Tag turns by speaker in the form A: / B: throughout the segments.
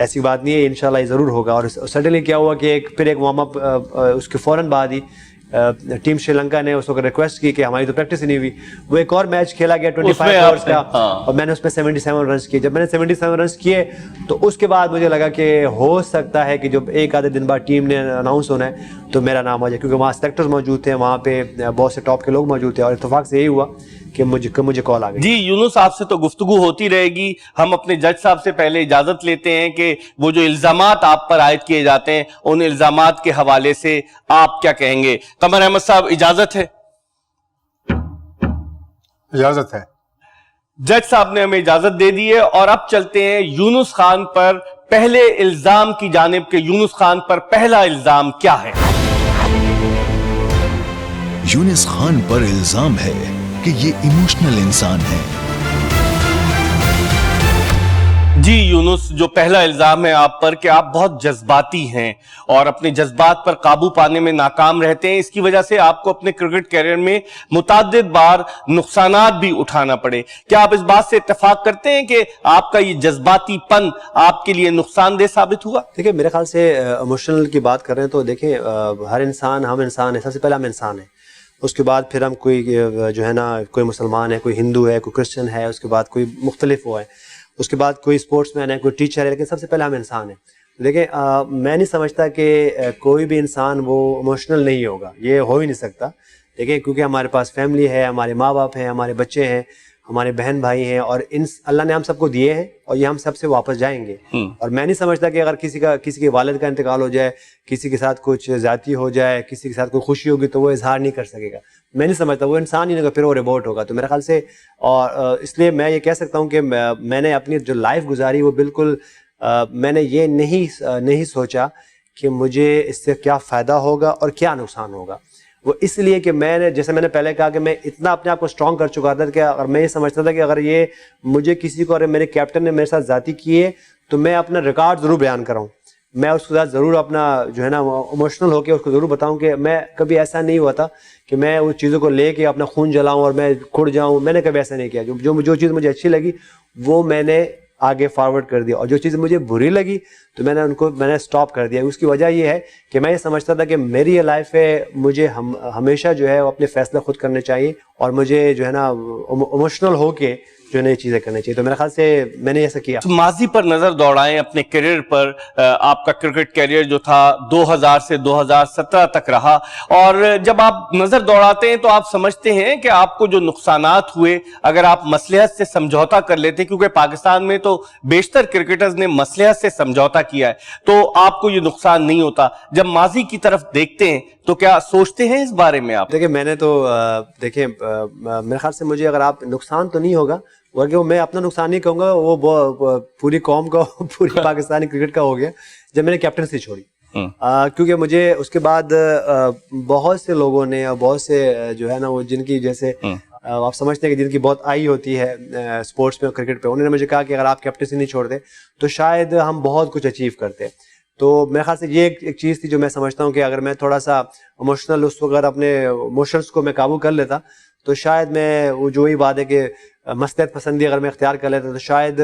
A: ایسی بات نہیں ہے, انشاءاللہ یہ ضرور ہوگا. اور سڈنلی کیا ہوا کہ پھر ایک وارم اپ اس کے فوراً بعد ہی ٹیم شری لنکا نے اس وقت ریکویسٹ کی کہ ہماری تو پریکٹس ہی نہیں ہوئی, وہ ایک اور میچ کھیلا گیا 25 اوورز کا, اور میں نے اس میں 77 رنز کیے. جب میں نے 77 رنز کیے تو اس کے بعد مجھے لگا کہ ہو سکتا ہے کہ جب ایک آدھے دن بعد ٹیم نے اناؤنس ہونا ہے تو میرا نام آ جائے, کیونکہ وہاں سلیکٹرز موجود تھے, وہاں پہ بہت سے ٹاپ کے لوگ موجود تھے, اور اتفاق سے یہی ہوا کہ مجھے کال آ گئی.
B: جی یونس, آپ سے تو گفتگو ہوتی رہے گی. ہم اپنے جج صاحب سے پہلے اجازت لیتے ہیں کہ وہ جو الزامات آپ پر عائد کیے جاتے ہیں ان الزامات کے حوالے سے آپ کیا کہیں گے. قمر احمد صاحب, اجازت ہے؟
C: اجازت ہے.
B: جج صاحب نے ہمیں اجازت دے دی ہے, اور اب چلتے ہیں یونس خان پر پہلے الزام کی جانب. کہ یونس خان پر پہلا الزام کیا ہے؟
D: یونس خان پر الزام ہے کہ یہ ایموشنل انسان ہے.
B: جی یونس, جو پہلا الزام ہے آپ پر کہ آپ بہت جذباتی ہیں اور اپنے جذبات پر قابو پانے میں ناکام رہتے ہیں, اس کی وجہ سے آپ کو اپنے کرکٹ کیریئر میں متعدد بار نقصانات بھی اٹھانا پڑے. کیا آپ اس بات سے اتفاق کرتے ہیں کہ آپ کا یہ جذباتی پن آپ کے لیے نقصان دہ ثابت ہوا؟
A: دیکھیں, میرے خیال سے ایموشنل کی بات کر رہے ہیں تو دیکھیں, ہر انسان, ہم انسان ہیں, سب سے پہلے ہم انسان ہیں, اس کے بعد پھر ہم کوئی جو ہے نا, کوئی مسلمان ہے, کوئی ہندو ہے, کوئی کرسچن ہے, اس کے بعد کوئی مختلف وہ ہے, اس کے بعد کوئی اسپورٹس مین ہے, کوئی ٹیچر ہے, لیکن سب سے پہلے ہم انسان ہیں. دیکھیں, میں نہیں سمجھتا کہ کوئی بھی انسان وہ ایموشنل نہیں ہوگا, یہ ہو ہی نہیں سکتا. دیکھیں, کیونکہ ہمارے پاس فیملی ہے, ہمارے ماں باپ ہیں, ہمارے بچے ہیں, ہمارے بہن بھائی ہیں, اور اللہ نے ہم سب کو دیے ہیں, اور یہ ہم سب سے واپس جائیں گے. اور میں نہیں سمجھتا کہ اگر کسی کے والد کا انتقال ہو جائے, کسی کے ساتھ کچھ زیادتی ہو جائے, کسی کے ساتھ کوئی خوشی ہوگی تو وہ اظہار نہیں کر سکے گا. میں نہیں سمجھتا, وہ انسان ہی نہیں ہوگا, پھر وہ روبوٹ ہوگا. تو میرے خیال سے, اور اس لیے میں یہ کہہ سکتا ہوں کہ میں نے اپنی جو لائف گزاری وہ بالکل میں نے یہ نہیں سوچا کہ مجھے اس سے کیا فائدہ ہوگا اور کیا نقصان ہوگا. وہ اس لیے کہ میں نے, جیسے میں نے پہلے کہا کہ میں اتنا اپنے آپ کو اسٹرانگ کر چکا تھا کہ اگر میں یہ سمجھتا تھا کہ اگر یہ مجھے کسی کو, اگر میرے کیپٹن نے میرے ساتھ زیادتی کی ہے تو میں اپنا ریکارڈ ضرور بیان کراؤں, میں اس کے ساتھ ضرور اپنا جو ہے نا ایموشنل ہو کے اس کو ضرور بتاؤں کہ میں کبھی ایسا نہیں ہوا تھا کہ میں اس چیزوں کو لے کے اپنا خون جلاؤں اور میں کھڑ جاؤں. میں نے کبھی ایسا نہیں کیا. جو چیز مجھے اچھی لگی وہ میں نے آگے فارورڈ کر دیا, اور جو چیز مجھے بری لگی تو میں نے اسٹاپ کر دیا. اس کی وجہ یہ ہے کہ میں یہ سمجھتا تھا کہ میری یہ لائف ہے, مجھے ہمیشہ جو ہے اپنے فیصلے خود کرنے چاہیے, اور مجھے جو ہے نا ایموشنل ہو کے جو نئی چیزیں کرنی چاہیے. تو میرے خیال سے میں نے ایسا کیا.
B: ماضی پر نظر دوڑائیں اپنے کیریئر پر. آپ کا کرکٹ کیریئر جو تھا 2000 سے 2017 تک رہا, اور جب آپ نظر دوڑاتے ہیں تو آپ سمجھتے ہیں کہ آپ کو جو نقصانات ہوئے, اگر آپ مصلحت سے سمجھوتا کر لیتے, کیونکہ پاکستان میں تو بیشتر کرکٹرز نے مصلحت سے سمجھوتا کیا ہے, تو آپ کو یہ نقصان نہیں ہوتا. جب ماضی کی طرف دیکھتے ہیں تو کیا سوچتے ہیں اس بارے میں آپ؟
A: دیکھیں, میں نے تو دیکھیں میرے خیال سے مجھے, اگر آپ نقصان تو نہیں ہوگا, بلکہ میں اپنا نقصان نہیں کہوں گا, وہ پوری قوم کا, پوری پاکستانی کرکٹ کا ہو گیا جب میں نے کیپٹنسی چھوڑی. کیونکہ مجھے اس کے بعد بہت سے لوگوں نے, اور بہت سے جو ہے نا وہ جن کی, جیسے آپ سمجھتے ہیں کہ جن کی بہت آئی ہوتی ہے اسپورٹس پہ اور کرکٹ پہ, انہوں نے مجھے کہا کہ اگر آپ کیپٹنسی نہیں چھوڑتے تو شاید ہم بہت کچھ اچیو کرتے. تو میرے خیال سے یہ ایک چیز تھی جو میں سمجھتا ہوں کہ اگر میں تھوڑا سا ایموشنل اس وقت اپنے ایموشنس کو میں قابو کر لیتا تو شاید میں, وہ جو ہی بات ہے کہ مصلحت پسندی اگر میں اختیار کر لیتا تو شاید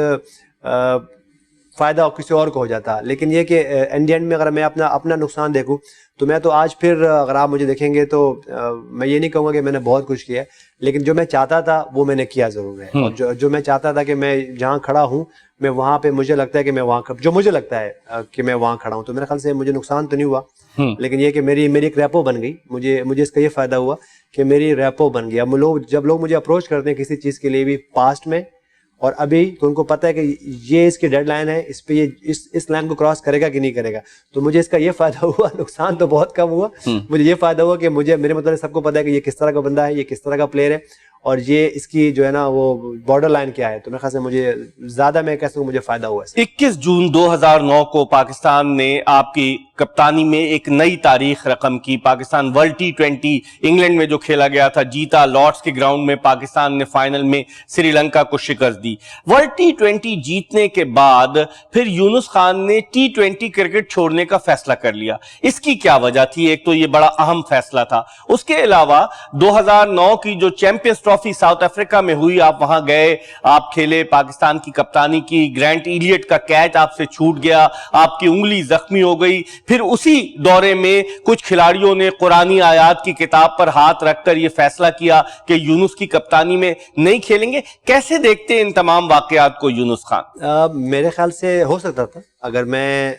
A: فائدہ کسی اور کو ہو جاتا. لیکن یہ کہ اینڈ اینڈ میں اگر میں اپنا نقصان دیکھوں تو میں تو آج پھر, اگر آپ مجھے دیکھیں گے تو میں یہ نہیں کہوں گا کہ میں نے بہت کچھ کیا ہے, لیکن جو میں چاہتا تھا وہ میں نے کیا ضرور ہے. اور جو میں چاہتا تھا کہ میں جہاں کھڑا ہوں میں وہاں پہ, مجھے لگتا ہے کہ میں وہاں, جو مجھے لگتا ہے کہ میں وہاں کھڑا ہوں, تو میرے خیال سے مجھے نقصان تو نہیں ہوا, لیکن یہ کہ میری ایک ریپو بن گئی. مجھے اس کا یہ فائدہ ہوا کہ میری ریپو بن گیا. جب لوگ مجھے اپروچ کرتے ہیں کسی چیز کے لیے بھی پاسٹ میں اور ابھی, تو ان کو پتہ ہے کہ یہ اس کی ڈیڈ لائن ہے, اس پہ یہ اس لائن کو کراس کرے گا کہ نہیں کرے گا. تو مجھے اس کا یہ فائدہ ہوا, نقصان تو بہت کم ہوا. مجھے یہ فائدہ ہوا کہ میرے مطلب سب کو پتہ ہے کہ یہ کس طرح کا بندہ ہے, یہ کس طرح کا پلیئر ہے, اور یہ اس کی جو ہے نا وہ بارڈر لائن کیا ہے. تو میرے خیال سے مجھے زیادہ, میں کہہ سکوں مجھے فائدہ ہوا ہے.
B: 21 جون 2009 کو پاکستان نے آپ کی کپتانی میں ایک نئی تاریخ رقم کی. پاکستان ورلڈ T20 انگلینڈ میں جو کھیلا گیا تھا جیتا. لارڈس کے گراؤنڈ میں پاکستان نے فائنل میں سری لنکا کو شکست دی. ورلڈ T20 جیتنے کے بعد پھر یونس خان نے T20 کرکٹ چھوڑنے کا فیصلہ کر لیا. اس کی کیا وجہ تھی؟ ایک تو یہ بڑا اہم فیصلہ تھا. اس کے علاوہ 2009 کی جو champions trophy trophy South Africa میں ہوئی, آپ وہاں گئے, آپ کھیلے, پاکستان کی کپتانی کی, گرانٹ ایلیٹ کا کیچ آپ سے چھوٹ گیا, آپ کی انگلی زخمی ہو گئی, پھر اسی دورے میں کچھ کھلاڑیوں نے قرآنی آیات کی کتاب پر ہاتھ رکھ کر یہ فیصلہ کیا کہ یونس کی کپتانی میں نہیں کھیلیں گے. کیسے دیکھتے ہیں ان تمام واقعات کو یونس خان؟
A: میرے خیال سے ہو سکتا تھا, اگر میں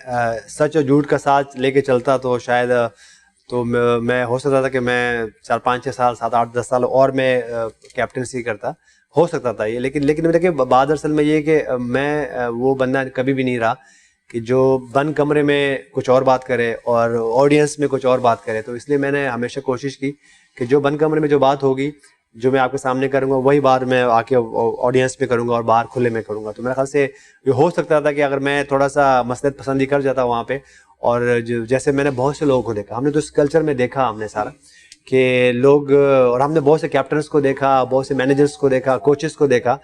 A: سچ اور جھوٹ کا ساتھ لے کے چلتا تو شاید تو میں ہو سکتا تھا کہ میں 4 5 6 سال 7 8 10 سال اور میں کیپٹنسی کرتا, ہو سکتا تھا یہ. لیکن دیکھیں بات اصل میں یہ کہ میں وہ بندہ کبھی بھی نہیں رہا کہ جو بند کمرے میں کچھ اور بات کرے اور آڈینس میں کچھ اور بات کرے. تو اس لیے میں نے ہمیشہ کوشش کی کہ جو بند کمرے میں جو بات ہوگی, جو میں آپ کے سامنے کروں گا, وہی بات میں آ کے آڈینس میں کروں گا اور باہر کھلے میں کروں گا. تو میرے خیال سے یہ ہو سکتا تھا کہ اگر میں تھوڑا سا مصلحت پسندی کر جاتا وہاں پہ, اور جیسے میں نے بہت سے لوگوں کو دیکھا, ہم نے تو اس کلچر میں دیکھا ہم نے سارا کہ لوگ, اور ہم نے بہت سے کیپٹنس کو دیکھا, بہت سے مینیجرس کو دیکھا, کوچز کو دیکھا,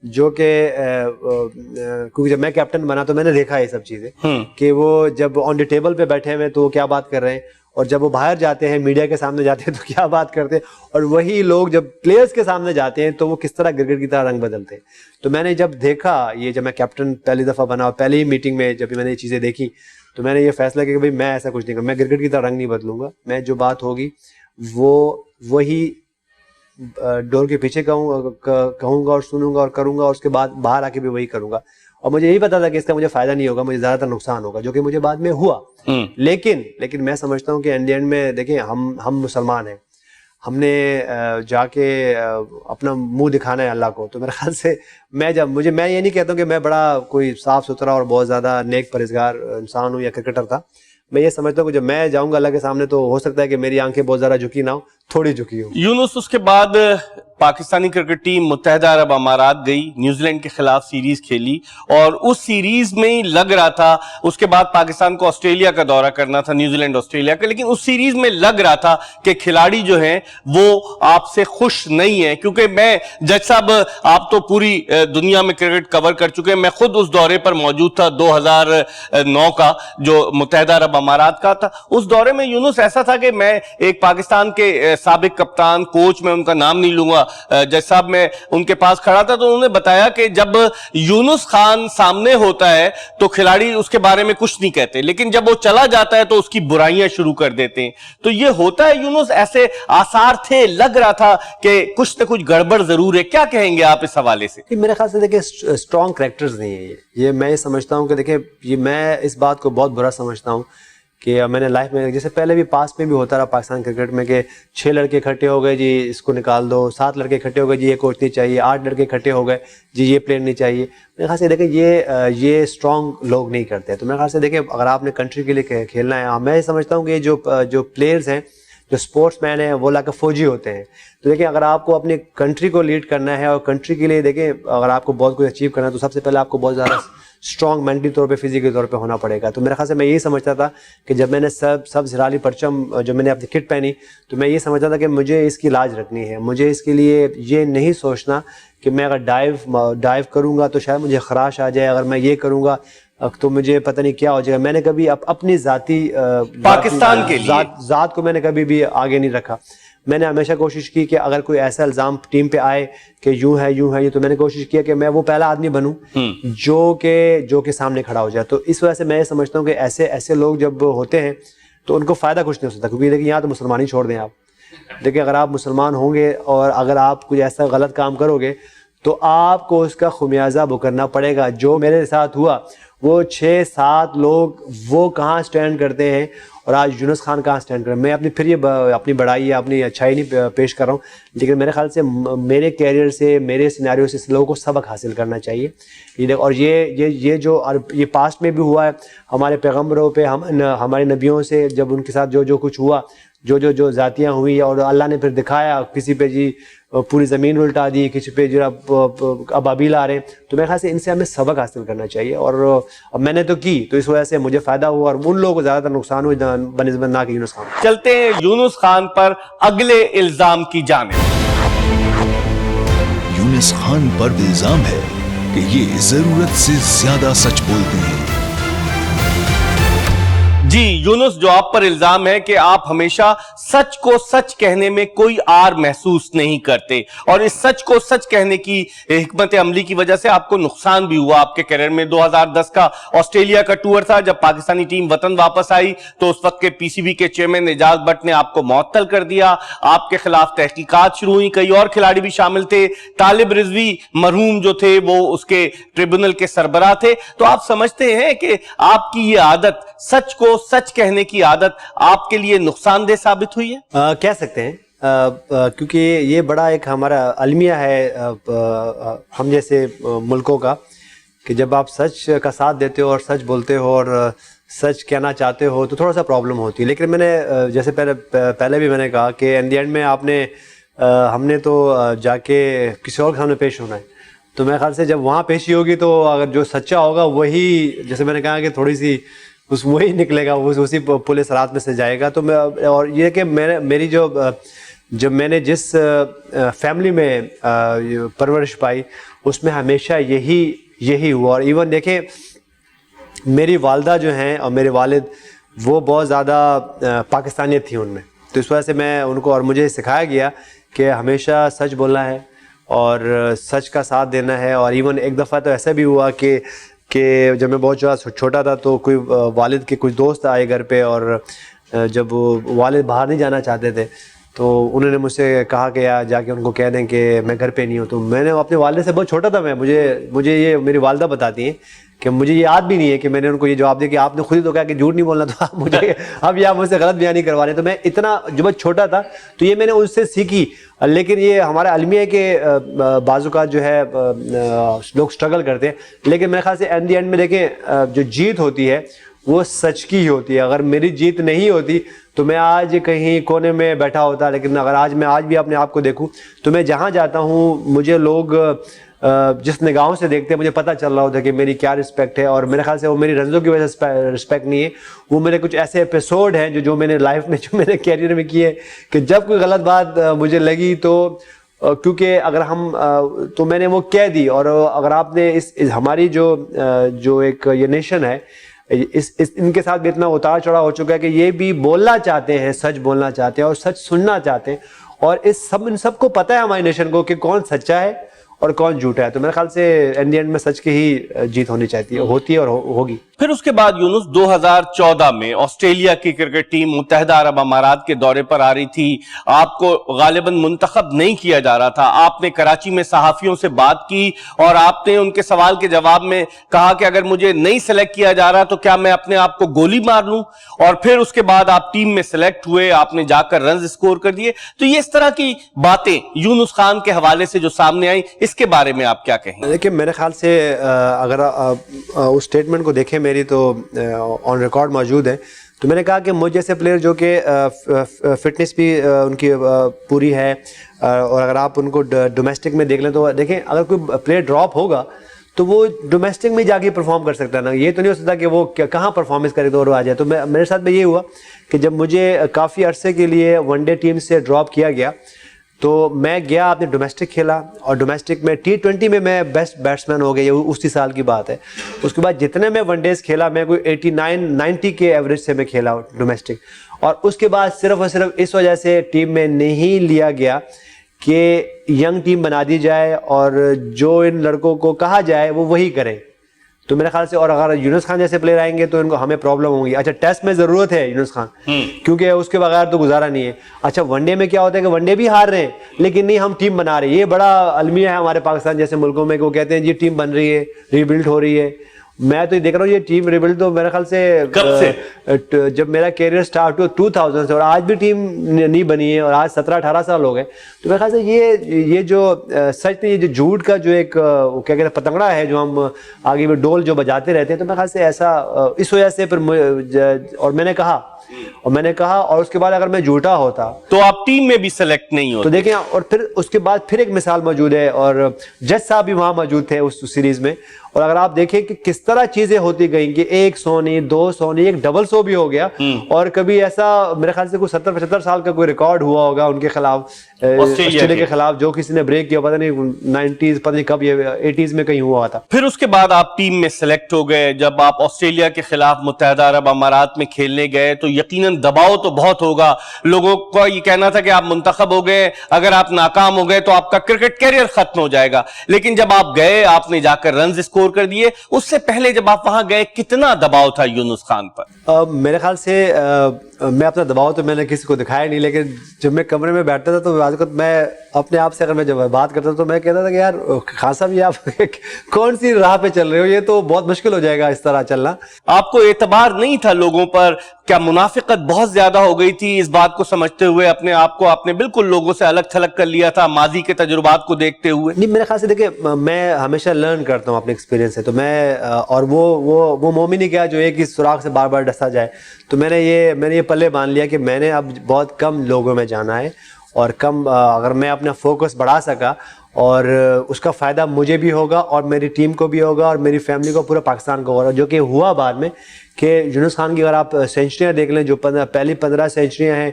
A: جو کہ کیونکہ جب میں کیپٹن بنا تو میں نے دیکھا یہ سب چیزیں کہ وہ جب آن دی ٹیبل پہ بیٹھے ہوئے تو وہ کیا بات کر رہے ہیں, اور جب وہ باہر جاتے ہیں میڈیا کے سامنے جاتے ہیں تو کیا بات کرتے ہیں, اور وہی لوگ جب پلیئرز کے سامنے جاتے ہیں تو وہ کس طرح گرگٹ کی طرح رنگ بدلتے ہیں. تو میں نے جب دیکھا یہ, جب میں کیپٹن پہلی دفعہ بنا اور پہلی ہی میٹنگ میں جب میں نے یہ چیزیں دیکھی تو میں نے یہ فیصلہ کیا کہ بھائی میں ایسا کچھ نہیں کروں, میں گرگٹ کی طرح رنگ نہیں بدلوں گا. میں جو بات ہوگی وہی ڈور کے پیچھے کہوں گا اور سنوں گا اور کروں گا, اور اس کے بعد باہر آ کے بھی وہی کروں گا. اور مجھے یہی پتا تھا کہ اس کا مجھے فائدہ نہیں ہوگا, مجھے زیادہ تر نقصان ہوگا, جو کہ مجھے بعد میں ہوا. لیکن میں سمجھتا ہوں کہ اینڈ میں دیکھیں ہم مسلمان ہیں, ہم نے جا کے اپنا منہ دکھانا ہے اللہ کو. تو میرے خیال سے میں یہ نہیں کہتا ہوں کہ میں بڑا کوئی صاف ستھرا اور بہت زیادہ نیک پرہیزگار انسان ہوں یا کرکٹر تھا. میں یہ سمجھتا ہوں کہ جب میں جاؤں گا اللہ کے سامنے تو ہو سکتا ہے کہ میری آنکھیں بہت زیادہ جھکی نہ ہو, تھوڑی جھکی ہو.
B: یونس اس کے بعد پاکستانی کرکٹ ٹیم متحدہ عرب امارات گئی, نیوزی لینڈ کے خلاف سیریز کھیلی, اور اس سیریز میں ہی لگ رہا تھا, اس کے بعد پاکستان کو آسٹریلیا کا دورہ کرنا تھا, نیوزی لینڈ آسٹریلیا کا, لیکن اس سیریز میں لگ رہا تھا کہ کھلاڑی جو ہیں وہ آپ سے خوش نہیں ہیں. کیونکہ میں جج صاحب, آپ تو پوری دنیا میں کرکٹ کور کر چکے ہیں, میں خود اس دورے پر موجود تھا 2009 کا جو متحدہ عرب امارات کا تھا. اس دورے میں یونس ایسا تھا کہ میں ایک پاکستان کے سابق کپتان کوچ, میں ان کا نام نہیں لوں گا, جج صاحب میں ان کے پاس کھڑا تھا تو انہوں نے بتایا کہ جب یونس خان سامنے ہوتا ہے تو کھلاڑی اس کے بارے میں کچھ نہیں کہتے, لیکن جب وہ چلا جاتا ہے تو اس کی برائیاں شروع کر دیتے ہیں. تو یہ ہوتا ہے یونس, ایسے آثار تھے, لگ رہا تھا کہ کچھ نہ کچھ گڑبڑ ضرور ہے. کیا کہیں گے آپ اس حوالے سے؟
A: میرے خیال سے دیکھیں اسٹرانگ کریکٹرز نہیں ہیں یہ میں یہ سمجھتا ہوں کہ دیکھیں یہ میں اس بات کو بہت برا سمجھتا ہوں کہ میں نے لائف میں جیسے پہلے بھی پاس میں بھی ہوتا رہا پاکستان کرکٹ میں کہ 6 لڑکے اکٹھے ہو گئے, جی اس کو نکال دو, 7 لڑکے اکٹھے ہو گئے, جی یہ کوچ نہیں چاہیے, 8 لڑکے اکٹھے ہو گئے, جی یہ پلیئر نہیں چاہیے. میرے خیال سے دیکھیں یہ اسٹرانگ لوگ نہیں کرتے. تو میرے خیال سے دیکھیں اگر آپ نے کنٹری کے لیے کھیلنا ہے, میں سمجھتا ہوں کہ جو پلیئرز ہیں, جو اسپورٹس مین ہیں, وہ لاکھ فوجی ہوتے ہیں. تو دیکھیں اگر آپ کو اپنی کنٹری کو لیڈ کرنا ہے اور کنٹری کے لیے دیکھیں اگر آپ کو بہت کچھ اچیو کرنا ہے تو سب سے پہلے آپ کو بہت زیادہ اسٹرانگ مینٹلی طور پہ, فزیکلی طور پہ ہونا پڑے گا. تو میرے خیال سے میں یہی سمجھتا تھا کہ جب میں نے سبز ہلالی پرچم جو میں نے اپنی کٹ پہنی تو میں یہ سمجھتا تھا کہ مجھے اس کی لاج رکھنی ہے. مجھے اس کے لیے یہ نہیں سوچنا کہ میں اگر ڈائیو کروں گا تو شاید مجھے خراش آ جائے, اگر میں یہ کروں گا تو مجھے پتہ نہیں کیا ہو جائے گا. میں نے کبھی اپنی ذاتی
B: پاکستان کے لیے
A: ذات کو میں نے کبھی بھی آگے نہیں رکھا. میں نے ہمیشہ کوشش کی کہ اگر کوئی ایسا الزام ٹیم پہ آئے کہ یوں ہے یہ, تو میں نے کوشش کیا کہ میں وہ پہلا آدمی بنوں جو کہ سامنے کھڑا ہو جائے. تو اس وجہ سے میں یہ سمجھتا ہوں کہ ایسے لوگ جب ہوتے ہیں تو ان کو فائدہ کچھ نہیں ہو سکتا. کیونکہ دیکھیں یہاں تو مسلمان ہی چھوڑ دیں آپ, دیکھیں اگر آپ مسلمان ہوں گے اور اگر آپ کوئی ایسا غلط کام کرو گے تو آپ کو اس کا خمیازہ بھگتنا پڑے گا. جو میرے ساتھ ہوا, وہ 6-7 لوگ وہ کہاں سٹینڈ کرتے ہیں اور آج یونس خان کہاں سٹینڈ کر رہے ہیں. میں اپنی بڑائی یا اپنی اچھائی نہیں پیش کر رہا ہوں, لیکن میرے خیال سے میرے کیریئر سے, میرے سیناریو سے اس لوگوں کو سبق حاصل کرنا چاہیے. اور یہ جو یہ پاسٹ میں بھی ہوا ہے ہمارے پیغمبروں پہ, ہمارے نبیوں سے جب ان کے ساتھ جو کچھ ہوا, جو ذاتیاں ہوئی, اور اللہ نے پھر دکھایا, کسی پہ جی پوری زمین الٹا دی, کسی پہ جو ابابیل آ رہے ہیں. تو میرے خیال سے ان سے ہمیں سبق حاصل کرنا چاہیے, اور میں نے تو کی تو اس وجہ سے مجھے فائدہ ہوا اور ان لوگوں کو زیادہ تر نقصان ہوا بنسبت نہ کہ یونس خان.
B: چلتے ہیں یونس خان پر اگلے الزام کی جانب.
D: یونس خان پر الزام ہے کہ یہ ضرورت سے زیادہ سچ بولتے ہیں.
B: جی یونس، جو آپ پر الزام ہے کہ آپ ہمیشہ سچ کو سچ کہنے میں کوئی آر محسوس نہیں کرتے، اور اس سچ کو سچ کہنے کی حکمت عملی کی وجہ سے آپ کو نقصان بھی ہوا آپ کے کیریئر میں۔ 2010 کا آسٹریلیا کا ٹور تھا، جب پاکستانی ٹیم وطن واپس آئی تو اس وقت کے پی سی بی کے چیئرمین اعجاز بٹ نے آپ کو معطل کر دیا، آپ کے خلاف تحقیقات شروع ہوئی، کئی اور کھلاڑی بھی شامل تھے، طالب رضوی مرحوم جو تھے وہ اس کے ٹریبونل کے سربراہ تھے۔ تو آپ سمجھتے ہیں کہ آپ کی یہ عادت، سچ کو سچ کہنے کی عادت، آپ کے لیے نقصان دہ ثابت ہوئی ہے؟
A: کہہ سکتے ہیں، کیونکہ یہ بڑا ایک ہمارا المیہ ہے ہم جیسے ملکوں کا، کہ جب آپ سچ کا ساتھ دیتے ہو اور سچ بولتے ہو اور سچ کہنا چاہتے ہو تو تھوڑا سا پرابلم ہوتی ہے۔ لیکن میں نے جیسے پہلے بھی میں نے کہا کہ ان دی اینڈ میں ہم نے تو جا کے کسی اور کے سامنے پیش ہونا ہے، تو میرے خیال سے جب وہاں پیشی ہوگی تو اگر جو سچا ہوگا وہی، جیسے میں نے کہا کہ تھوڑی سی وہی نکلے گا، اسی پولیس رات میں سے جائے گا۔ تو میں، اور یہ کہ میری جب میں نے جس فیملی میں پرورش پائی اس میں ہمیشہ یہی ہوا۔ اور ایون دیکھیں میری والدہ جو ہیں اور میرے والد وہ بہت زیادہ پاکستانیت تھی ان میں، تو اس وجہ سے میں ان کو، اور مجھے سکھایا گیا کہ ہمیشہ سچ بولنا ہے اور سچ کا ساتھ دینا ہے۔ اور ایون ایک دفعہ تو ایسا بھی ہوا کہ جب میں بہت چھوٹا تھا تو کوئی والد کے کچھ دوست آئے گھر پہ، اور جب والد باہر نہیں جانا چاہتے تھے تو انہوں نے مجھ سے کہا کہ یار جا کے ان کو کہہ دیں کہ میں گھر پہ نہیں ہوں۔ تو میں نے اپنے والد سے، بہت چھوٹا تھا میں، مجھے یہ میری والدہ بتاتی ہیں کہ مجھے یہ یاد بھی نہیں ہے کہ میں نے ان کو یہ جواب دیا کہ آپ نے خود ہی تو کہا کہ جھوٹ نہیں بولنا، تو مجھے اب یہ مجھ سے غلط بیانی کروا رہے ہیں۔ تو میں اتنا جو بہت چھوٹا تھا تو یہ میں نے ان سے سیکھی۔ لیکن یہ ہمارا المیہ ہے کہ بعض اوقات جو ہے لوگ سٹرگل کرتے ہیں، لیکن میرے خیال سے اینڈ دی اینڈ میں دیکھیں جو جیت ہوتی ہے وہ سچ کی ہی ہوتی ہے۔ اگر میری جیت نہیں ہوتی تو میں آج کہیں کونے میں بیٹھا ہوتا، لیکن اگر میں آج بھی اپنے آپ کو دیکھوں تو میں جہاں جاتا ہوں مجھے لوگ جس نگاہوں سے دیکھتے ہیں مجھے پتہ چل رہا ہوتا ہے کہ میری کیا رسپیکٹ ہے۔ اور میرے خیال سے وہ میری رنزوں کی وجہ سے رسپیکٹ نہیں ہے، وہ میرے کچھ ایسے ایپیسوڈ ہیں جو میں نے لائف میں، جو میں نے کیریئر میں کیے، کہ جب کوئی غلط بات مجھے لگی تو کیونکہ اگر تو میں نے وہ کہہ دی۔ اور اگر آپ نے ہماری جو ایک یہ نیشن ہے، ان کے ساتھ بھی اتنا اتار چڑھا ہو چکا ہے کہ یہ بھی بولنا چاہتے ہیں، سچ بولنا چاہتے ہیں اور سچ سننا چاہتے ہیں، اور ان سب کو پتہ ہے ہماری نیشن کو کہ کون سچا ہے اور کون جھوٹا ہے۔ تو میرے خیال سے اینڈ دی اینڈ میں سچ کی ہی جیت ہونی چاہتی ہے، ہوتی ہے اور ہوگی۔
B: پھر اس کے بعد یونس 2014 میں آسٹریلیا کی کرکٹ ٹیم متحدہ عرب امارات کے دورے پر آ رہی تھی، آپ کو غالباً منتخب نہیں کیا جا رہا تھا۔ آپ نے کراچی میں صحافیوں سے بات کی اور آپ نے ان کے سوال کے جواب میں کہا کہ اگر مجھے نہیں سلیکٹ کیا جا رہا تو کیا میں اپنے آپ کو گولی مار لوں، اور پھر اس کے بعد آپ ٹیم میں سلیکٹ ہوئے، آپ نے جا کر رنز اسکور کر دیے۔ تو یہ اس طرح کی باتیں یونس خان کے حوالے سے جو سامنے آئیں، اس کے بارے میں آپ کیا کہیں؟
A: دیکھیں میرے خیال سے اگر اس سٹیٹمنٹ کو دیکھیں میری تو آن ریکارڈ موجود ہے، تو میں نے کہا کہ مجھ جیسے پلیئر جو کہ فٹنس بھی ان کی پوری ہے، اور اگر آپ ان کو ڈومیسٹک میں دیکھ لیں تو دیکھیں اگر کوئی پلیئر ڈراپ ہوگا تو وہ ڈومیسٹک میں جا کے پرفارم کر سکتا ہے نا، یہ تو نہیں ہو سکتا کہ وہ کہاں پرفارمنس کرے تو اور آ جائے۔ تو میرے ساتھ میں یہ ہوا کہ جب مجھے کافی عرصے کے لیے ون ڈے ٹیم سے ڈراپ کیا گیا تو میں گیا، آپ نے ڈومیسٹک کھیلا، اور ڈومیسٹک میں T20 میں بیسٹ بیٹسمین ہو گیا، یہ اسی سال کی بات ہے۔ اس کے بعد جتنے میں ون ڈیز کھیلا میں کوئی 89-90 کے ایوریج سے میں کھیلا ڈومیسٹک، اور اس کے بعد صرف اور صرف اس وجہ سے ٹیم میں نہیں لیا گیا کہ ینگ ٹیم بنا دی جائے اور جو ان لڑکوں کو کہا جائے وہ وہی کریں۔ تو میرے خیال سے، اور اگر یونس خان جیسے پلیئر آئیں گے تو ان کو ہمیں پرابلم ہوگی۔ اچھا ٹیسٹ میں ضرورت ہے یونس خان، کیونکہ اس کے بغیر تو گزارا نہیں ہے۔ اچھا ون ڈے میں کیا ہوتا ہے کہ ون ڈے بھی ہار رہے ہیں لیکن نہیں ہم ٹیم بنا رہے ہیں، یہ بڑا المیہ ہے ہمارے پاکستان جیسے ملکوں میں کہ وہ کہتے ہیں جی ٹیم بن رہی ہے، ریبلڈ ہو رہی ہے۔ میں تو یہ دیکھ رہا ہوں یہ ٹیم ریبلڈ تو میرے خیال سے
B: کب سے،
A: جب میرا کیریئر سٹارٹ ہوا 2000 سے، اور آج بھی ٹیم نہیں بنی ہے، اور آج 17-18 سال ہو گئے۔ تو میرے خیال سے یہ جو سچ نہیں، یہ جو جھوٹ کا جو ایک کیا کہتے ہیں پتنگڑا ہے جو ہم آگے میں ڈول جو بجاتے رہتے ہیں، تو میرے خیال سے ایسا اس وجہ سے پھر، اور میں نے کہا اور اس کے بعد اگر میں جھوٹا ہوتا
B: تو آپ ٹیم میں بھی سلیکٹ نہیں ہوتے۔
A: تو دیکھیں، اور پھر اس کے بعد پھر ایک مثال موجود ہے، اور جج صاحب بھی وہاں موجود تھے اس سیریز میں، اور اگر آپ دیکھیں کہ کس طرح چیزیں ہوتی گئیں کہ 100 نہیں 200 نہیں ایک ڈبل 100 بھی ہو گیا, اور کبھی ایسا میرے خیال سے کوئی 70-75 سال کا کوئی ریکارڈ ہوا ہوگا ان کے خلاف, آسٹریلیا کے خلاف, جو کسی نے بریک کیا, پتہ نہیں 90s پتہ نہیں کب, یہ 80s میں کہیں ہوا تھا.
B: پھر اس کے بعد آپ ٹیم میں سلیکٹ ہو گئے. جب آپ آسٹریلیا کے خلاف متحدہ عرب امارات میں کھیلنے گئے تو یقیناً دباؤ تو بہت ہوگا. لوگوں کا یہ کہنا تھا کہ آپ منتخب ہو گئے, اگر آپ ناکام ہو گئے تو آپ کا کرکٹ کیریئر ختم ہو جائے گا. لیکن جب آپ گئے, آپ نے جا کر رنز اسکور کر دیے. اس سے پہلے جب آپ وہاں گئے کتنا دباؤ تھا یونس خان پر؟
A: میرے خیال سے میں اپنا دباؤ تو میں نے کسی کو دکھایا نہیں, لیکن جب میں کمرے میں بیٹھتا تھا تو آج کل میں اپنے آپ سے اگر میں جب بات کرتا تھا تو میں کہتا تھا کہ یار خان صاحب یہ آپ کون سی راہ پہ چل رہے ہو, یہ تو بہت مشکل ہو جائے گا اس طرح چلنا.
B: آپ کو اعتبار نہیں تھا لوگوں پر؟ کیا منافقت بہت زیادہ ہو گئی تھی؟ اس بات کو سمجھتے ہوئے اپنے آپ کو آپ نے بالکل لوگوں سے الگ تھلگ کر لیا تھا ماضی کے تجربات کو دیکھتے ہوئے؟
A: نہیں, میرے خیال سے دیکھیں, میں ہمیشہ لرن کرتا ہوں اپنے ایکسپیرینس سے. تو میں اور وہ مومن ہی کیا جو ایک ہی سوراخ سے بار بار ڈسا جائے. تو میں نے یہ پلے باندھ لیا کہ میں نے اب بہت کم لوگوں میں جانا ہے, اور کم اگر میں اپنا فوکس بڑھا سکا اور اس کا فائدہ مجھے بھی ہوگا اور میری ٹیم کو بھی ہوگا اور میری فیملی کو, پورے پاکستان کو ہوگا. جو کہ ہوا بعد میں کہ یونس خان کی اگر آپ سینچریاں دیکھ لیں, جو پہلی 15 سینچریاں ہیں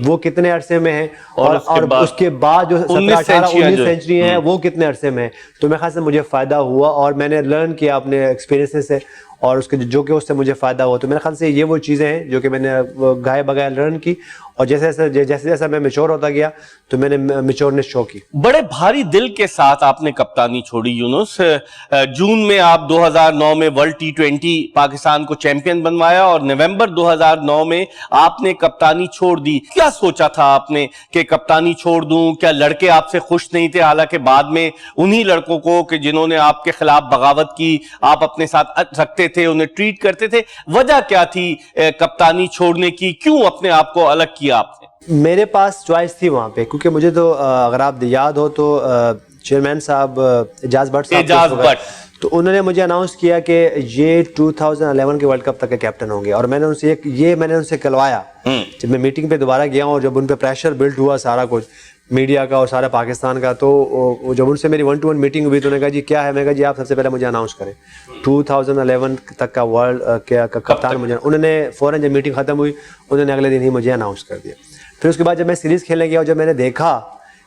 A: وہ کتنے عرصے میں ہیں, اور اس کے بعد جو 17-18-19 سینچریاں ہیں وہ کتنے عرصے میں ہیں. تو میرے خیال سے مجھے فائدہ ہوا اور میں نے لرن کیا اپنے ایکسپیرینس سے, اور اس کے جو کہ اس سے مجھے فائدہ ہوا. تو میرے خیال سے یہ وہ چیزیں ہیں جو کہ میں نے گائے بگائے لرن کی, اور جیسے جیسا میں میچور ہوتا گیا تو میں نے میچورنس شو کی.
B: بڑے بھاری دل کے ساتھ آپ نے کپتانی چھوڑی یونس. جون میں آپ 2009 میں ورلڈ T20 پاکستان کو چیمپئن بنوایا, اور نومبر 2009 میں آپ نے کپتانی چھوڑ دی. کیا سوچا تھا آپ نے کہ کپتانی چھوڑ دوں؟ کیا لڑکے آپ سے خوش نہیں تھے؟ حالانکہ بعد میں انہی لڑکوں کو کہ جنہوں نے آپ کے خلاف بغاوت کی آپ اپنے ساتھ رکھتے تھے, انہیں ٹریٹ کرتے تھے. وجہ کیا تھی کپتانی چھوڑنے کی؟ کیوں اپنے آپ کو الگ کیا آپ نے؟
A: میرے پاس چوائس تھی وہاں پہ, کیونکہ مجھے تو اگر آپ یاد ہو تو چیئرمین صاحب اعجاز بٹ صاحب, تو انہوں نے مجھے اناؤنس کیا کہ یہ 2011 کے ورلڈ کپ تک کے کیپٹن ہوں گے. اور میں نے ان سے کلوایا جب میں میٹنگ پہ دوبارہ گیا ہوں, اور جب ان پہ پریشر بلڈ ہوا سارا کچھ میڈیا کا اور سارا پاکستان کا, تو جب ان سے میری 1-to-1 میٹنگ ہوئی تو انہوں نے کہا جی کیا ہے. میں کہا جی آپ سب سے پہلے مجھے اناؤنس کریں 2011 تک کا ورلڈ کا کپتان مجھے. انہوں نے فوراً جب میٹنگ ختم ہوئی انہوں نے اگلے دن ہی مجھے اناؤنس کر دیا. پھر اس کے بعد جب میں سیریز کھیلنے گیا اور جب میں نے دیکھا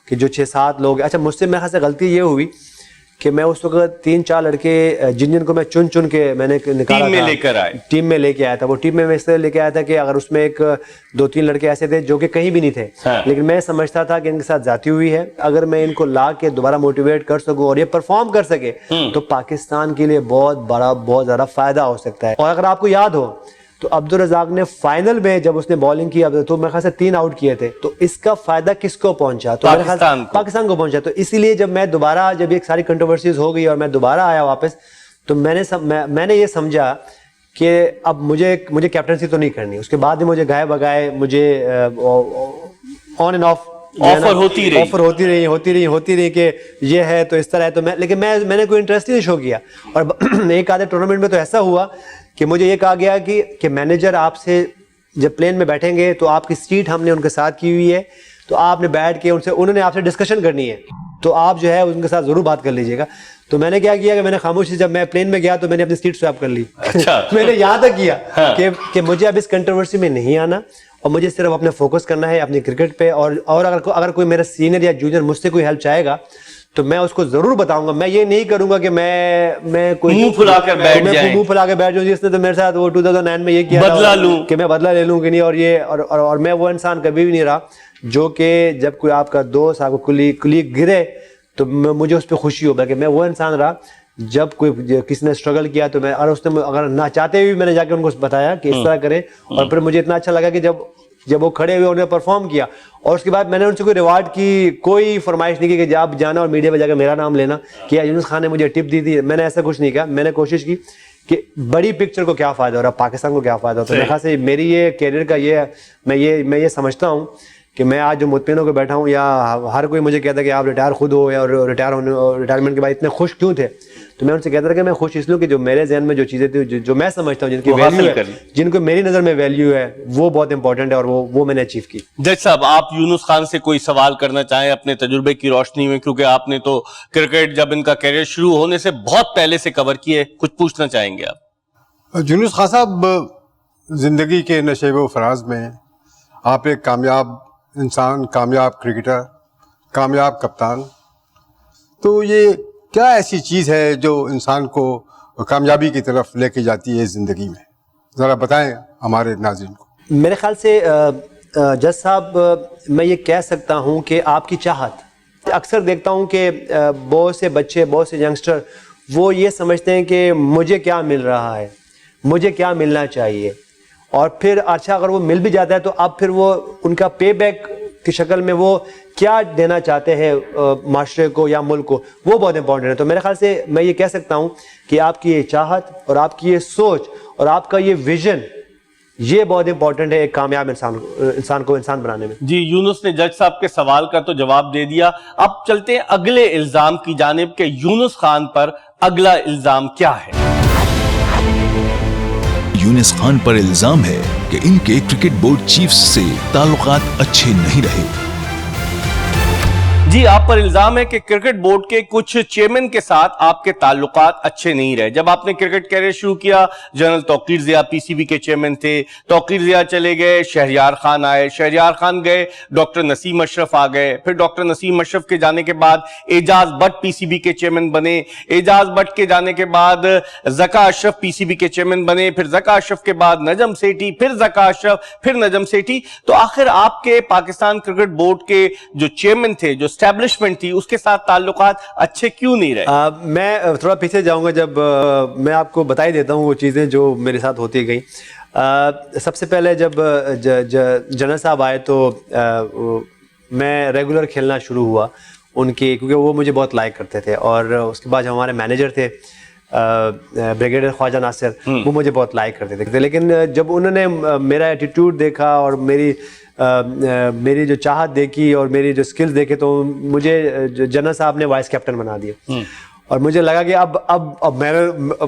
A: کہ جو 6-7 لوگ, اچھا مجھ سے میرے خیال سے غلطی یہ ہوئی کہ میں اس وقت 3-4 لڑکے جن کو میں چن کے میں نے نکالا تھا, ٹیم میں لے کے آیا تھا. وہ ٹیم میں اس طرح لے کے آیا تھا کہ اگر اس میں 2-3 لڑکے ایسے تھے جو کہ کہیں بھی نہیں تھے, لیکن میں سمجھتا تھا کہ ان کے ساتھ ذاتی ہوئی ہے, اگر میں ان کو لا کے دوبارہ موٹیویٹ کر سکوں اور یہ پرفارم کر سکے تو پاکستان کے لیے بہت زیادہ فائدہ ہو سکتا ہے. اور اگر آپ کو یاد ہو تو عبدالرزاق نے فائنل میں جب اس نے بالنگ کی تو میرے خیال سے 3 آؤٹ کیے تھے, تو اس کا فائدہ کس کو پہنچا؟ تو پاکستان کو پہنچا. تو اسی لیے جب میں دوبارہ, جب ایک ساری کنٹروورسیز ہو گئی اور میں دوبارہ آیا واپس, تو میں نے یہ سمجھا کہ اب مجھے کیپٹنسی تو نہیں کرنی. اس کے بعد بھی مجھے گائے بگائے مجھے آن اینڈ آف آفر ہوتی رہی کہ یہ ہے تو اس طرح ہے. تو لیکن میں نے کوئی انٹرسٹ ہی نہیں شو کیا. اور ایک آدھے ٹورنامنٹ میں تو ایسا ہوا کہ مجھے یہ کہا گیا کہ مینیجر آپ سے جب پلین میں بیٹھیں گے تو آپ کی سیٹ ہم نے ان کے ساتھ کی ہوئی ہے, تو آپ نے بیٹھ کے انہوں نے آپ سے ڈسکشن کرنی ہے, تو آپ جو ہے ان کے ساتھ ضرور بات کر لیجیے گا. تو میں نے کیا کیا کہ میں نے خاموشی, جب میں پلین میں گیا تو میں نے اپنی سیٹ سویپ کر لی. میں نے یہاں تک کیا کہ مجھے اب اس کنٹروورسی میں نہیں آنا, اور مجھے صرف اپنے فوکس کرنا ہے اپنی کرکٹ پہ. اور اگر کوئی میرا سینئر یا جونیئر مجھ سے کوئی ہیلپ چاہے گا تو میں اس کو ضرور بتاؤں گا. میں یہ نہیں کروں گا کہ میں کوئی
B: منہ پھلا کر بیٹھ
A: جاؤں جس نے تو میرے ساتھ وہ 2009 میں یہ کیا کہ میں بدلہ لے لوں کہ نہیں. اور میں وہ انسان کبھی بھی نہیں رہا جو کہ جب کوئی آپ کا دوست آپ کو کلیگ گرے تو مجھے اس پہ خوشی ہو. بلکہ میں وہ انسان رہا جب کوئی کسی نے اسٹرگل کیا تو میں, اگر نہ چاہتے ہوئے میں نے جا کے ان کو بتایا کہ اس طرح کرے. اور پھر مجھے اتنا اچھا لگا کہ جب وہ کھڑے ہوئے انہوں نے پرفارم کیا, اور اس کے بعد میں نے ان سے کوئی ریوارڈ کی کوئی فرمائش نہیں کی کہ آپ جانا اور میڈیا پہ جا کے میرا نام لینا کہ یونس خان نے مجھے ٹپ دی تھی. میں نے ایسا کچھ نہیں کیا. میں نے کوشش کی کہ بڑی پکچر کو کیا فائدہ ہو رہا ہے, پاکستان کو کیا فائدہ ہوتا ہے. میرے خیال سے میری یہ کیریئر کا میں یہ سمجھتا ہوں کہ میں آج جو مطمئن ہو کے بیٹھا ہوں, یا ہر کوئی مجھے کہتا ہے کہ آپ ریٹائر خود ہو یا ریٹائرمنٹ کے بعد اتنے خوش کیوں تھے, تو میں ان سے کہتا تھا کہ میں خوش اس لیے کہ جو میرے ذہن میں جو چیزیں تھیں جو میں سمجھتا ہوں جن کی ویلیو ہے, جن کو میری نظر میں ویلیو ہے, وہ بہت امپورٹنٹ ہے اور وہ میں نے اچیو کی.
B: جج صاحب, آپ یونس خان سے کوئی سوال کرنا چاہیں اپنے تجربے کی روشنی میں, کیونکہ آپ نے تو کرکٹ جب ان کا کیریئر شروع ہونے سے بہت پہلے سے کور کیے, کچھ پوچھنا چاہیں گے آپ؟
C: یونس خان صاحب, زندگی کے نشیب و فراز میں آپ ایک کامیاب انسان, کامیاب کرکٹر, کامیاب کپتان, تو یہ کیا ایسی چیز ہے جو انسان کو کامیابی کی طرف لے کے جاتی ہے زندگی میں؟ ذرا بتائیں ہمارے ناظرین کو.
A: میرے خیال سے جج صاحب میں یہ کہہ سکتا ہوں کہ آپ کی چاہت. اکثر دیکھتا ہوں کہ بہت سے بچے, بہت سے ینگسٹر وہ یہ سمجھتے ہیں کہ مجھے کیا مل رہا ہے, مجھے کیا ملنا چاہیے, اور پھر اچھا اگر وہ مل بھی جاتا ہے تو اب پھر وہ ان کا پے بیک کی شکل میں وہ کیا دینا چاہتے ہیں معاشرے کو یا ملک کو, وہ بہت امپورٹنٹ ہے. تو میرے خیال سے میں یہ کہہ سکتا ہوں کہ آپ کی یہ چاہت اور آپ کی یہ سوچ اور آپ کا یہ ویژن, یہ بہت امپورٹنٹ ہے ایک کامیاب انسان کو انسان بنانے میں.
B: جی, یونس نے جج صاحب کے سوال کا تو جواب دے دیا. اب چلتے ہیں اگلے الزام کی جانب کہ یونس خان پر اگلا الزام کیا ہے.
D: یونس خان پر الزام ہے کہ ان کے کرکٹ بورڈ چیف سے تعلقات اچھے نہیں رہے.
B: جی, آپ پر الزام ہے کہ کرکٹ بورڈ کے کچھ چیئرمین کے ساتھ آپ کے تعلقات اچھے نہیں رہے. جب آپ نے کرکٹ کیریئر شروع کیا, جنرل توقیر ضیاء پی سی بی کے چیئرمین تھے, توقیر ضیاء چلے گئے, شہریار خان آئے, شہریار خان گئے, ڈاکٹر نسیم اشرف آ گئے, پھر ڈاکٹر نسیم اشرف کے جانے کے بعد اعجاز بٹ پی سی بی کے چیئرمین بنے, اعجاز بٹ کے جانے کے بعد زکا اشرف پی سی بی کے چیئرمین بنے, پھر زکا اشرف کے بعد نجم سیٹھی, پھر زکا اشرف, پھر نجم سیٹھی. تو آخر آپ کے پاکستان کرکٹ بورڈ کے جو چیئرمین تھے, جو اسٹیبلشمنٹ تھی, اس کے ساتھ تعلقات اچھے کیوں نہیں رہے؟
A: میں تھوڑا پیچھے جاؤں گا. جب میں آپ کو بتا ہی دیتا ہوں وہ چیزیں جو میرے ساتھ ہوتی گئیں. سب سے پہلے جب جنرل صاحب آئے تو میں ریگولر کھیلنا شروع ہوا ان کی, کیونکہ وہ مجھے بہت لائک کرتے تھے. اور اس کے بعد جو ہمارے مینیجر تھے بریگیڈیئر خواجہ ناصر, وہ مجھے بہت لائک کرتے تھے. لیکن جب انہوں نے میرا ایٹیٹیوڈ دیکھا اور میری جو چاہت دیکھی اور میری جو سکلز دیکھے, تو مجھے جنرل صاحب نے وائس کیپٹن بنا دیا. اور مجھے لگا کہ اب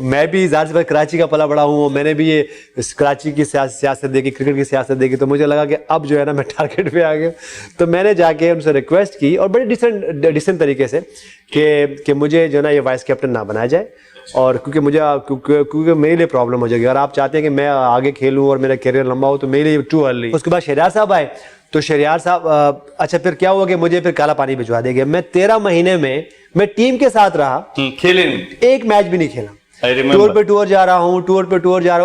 A: میں بھی ظاہر سی بات کراچی کا پلا بڑا ہوں, میں نے بھی یہ کراچی کی سیاست دیکھی, کرکٹ کی سیاست دیکھی, تو مجھے لگا کہ اب جو ہے نا میں ٹارگیٹ پہ آ گیا. تو میں نے جا کے ان سے ریکویسٹ کی اور بڑے ڈیسنٹ طریقے سے کہ مجھے جو ہے نا یہ وائس کیپٹن نہ بنایا جائے, اور کیونکہ میرے لیے پرابلم ہو جائے گی. اگر آپ چاہتے ہیں کہ میں آگے کھیلوں اور میرا کیریئر لمبا ہو تو میرے لیے ٹو ارلی. اس کے بعد شہریار صاحب آئے, تو شہریار صاحب اچھا پھر کیا ہوا کہ مجھے پھر کالا پانی بھجوا دیا گیا. میں 13 مہینے میں ٹیم کے ساتھ رہا,
B: کھیلے
A: ایک میچ بھی نہیں کھیلا. ٹور پہ ٹور جا رہا ہوں,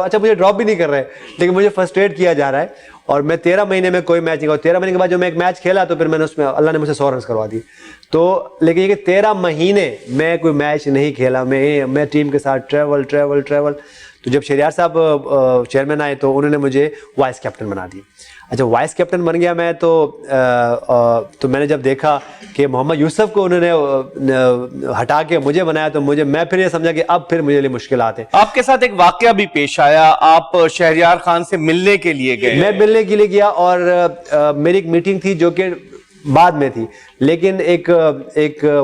A: اچھا مجھے ڈراپ بھی نہیں کر رہے, لیکن مجھے فرسٹریٹ کیا جا رہا ہے. اور میں 13 مہینے میں کوئی میچ نہیں کھیلا. 13 مہینے کے بعد جو میں ایک میچ کھیلا تو پھر میں نے اس میں اللہ نے مجھے 100 رنز کروا دی. تو لیکن یہ کہ 13 مہینے میں کوئی میچ نہیں کھیلا, میں ٹیم کے ساتھ ٹریول. تو جب شہریار صاحب چیئرمین آئے تو انہوں نے مجھے وائس کیپٹن بنا دیا. اچھا وائس کیپٹن بن گیا میں, تو میں نے جب دیکھا کہ محمد یوسف کو انہوں نے ہٹا کے مجھے بنایا, تو میں پھر یہ سمجھا کہ اب پھر مجھے لیے مشکلات ہیں.
B: آپ کے ساتھ ایک واقعہ بھی پیش آیا, آپ شہریار خان سے ملنے کے لیے گئے.
A: میں ملنے کے لیے گیا اور میری ایک میٹنگ تھی جو کہ بعد میں تھی, لیکن ایک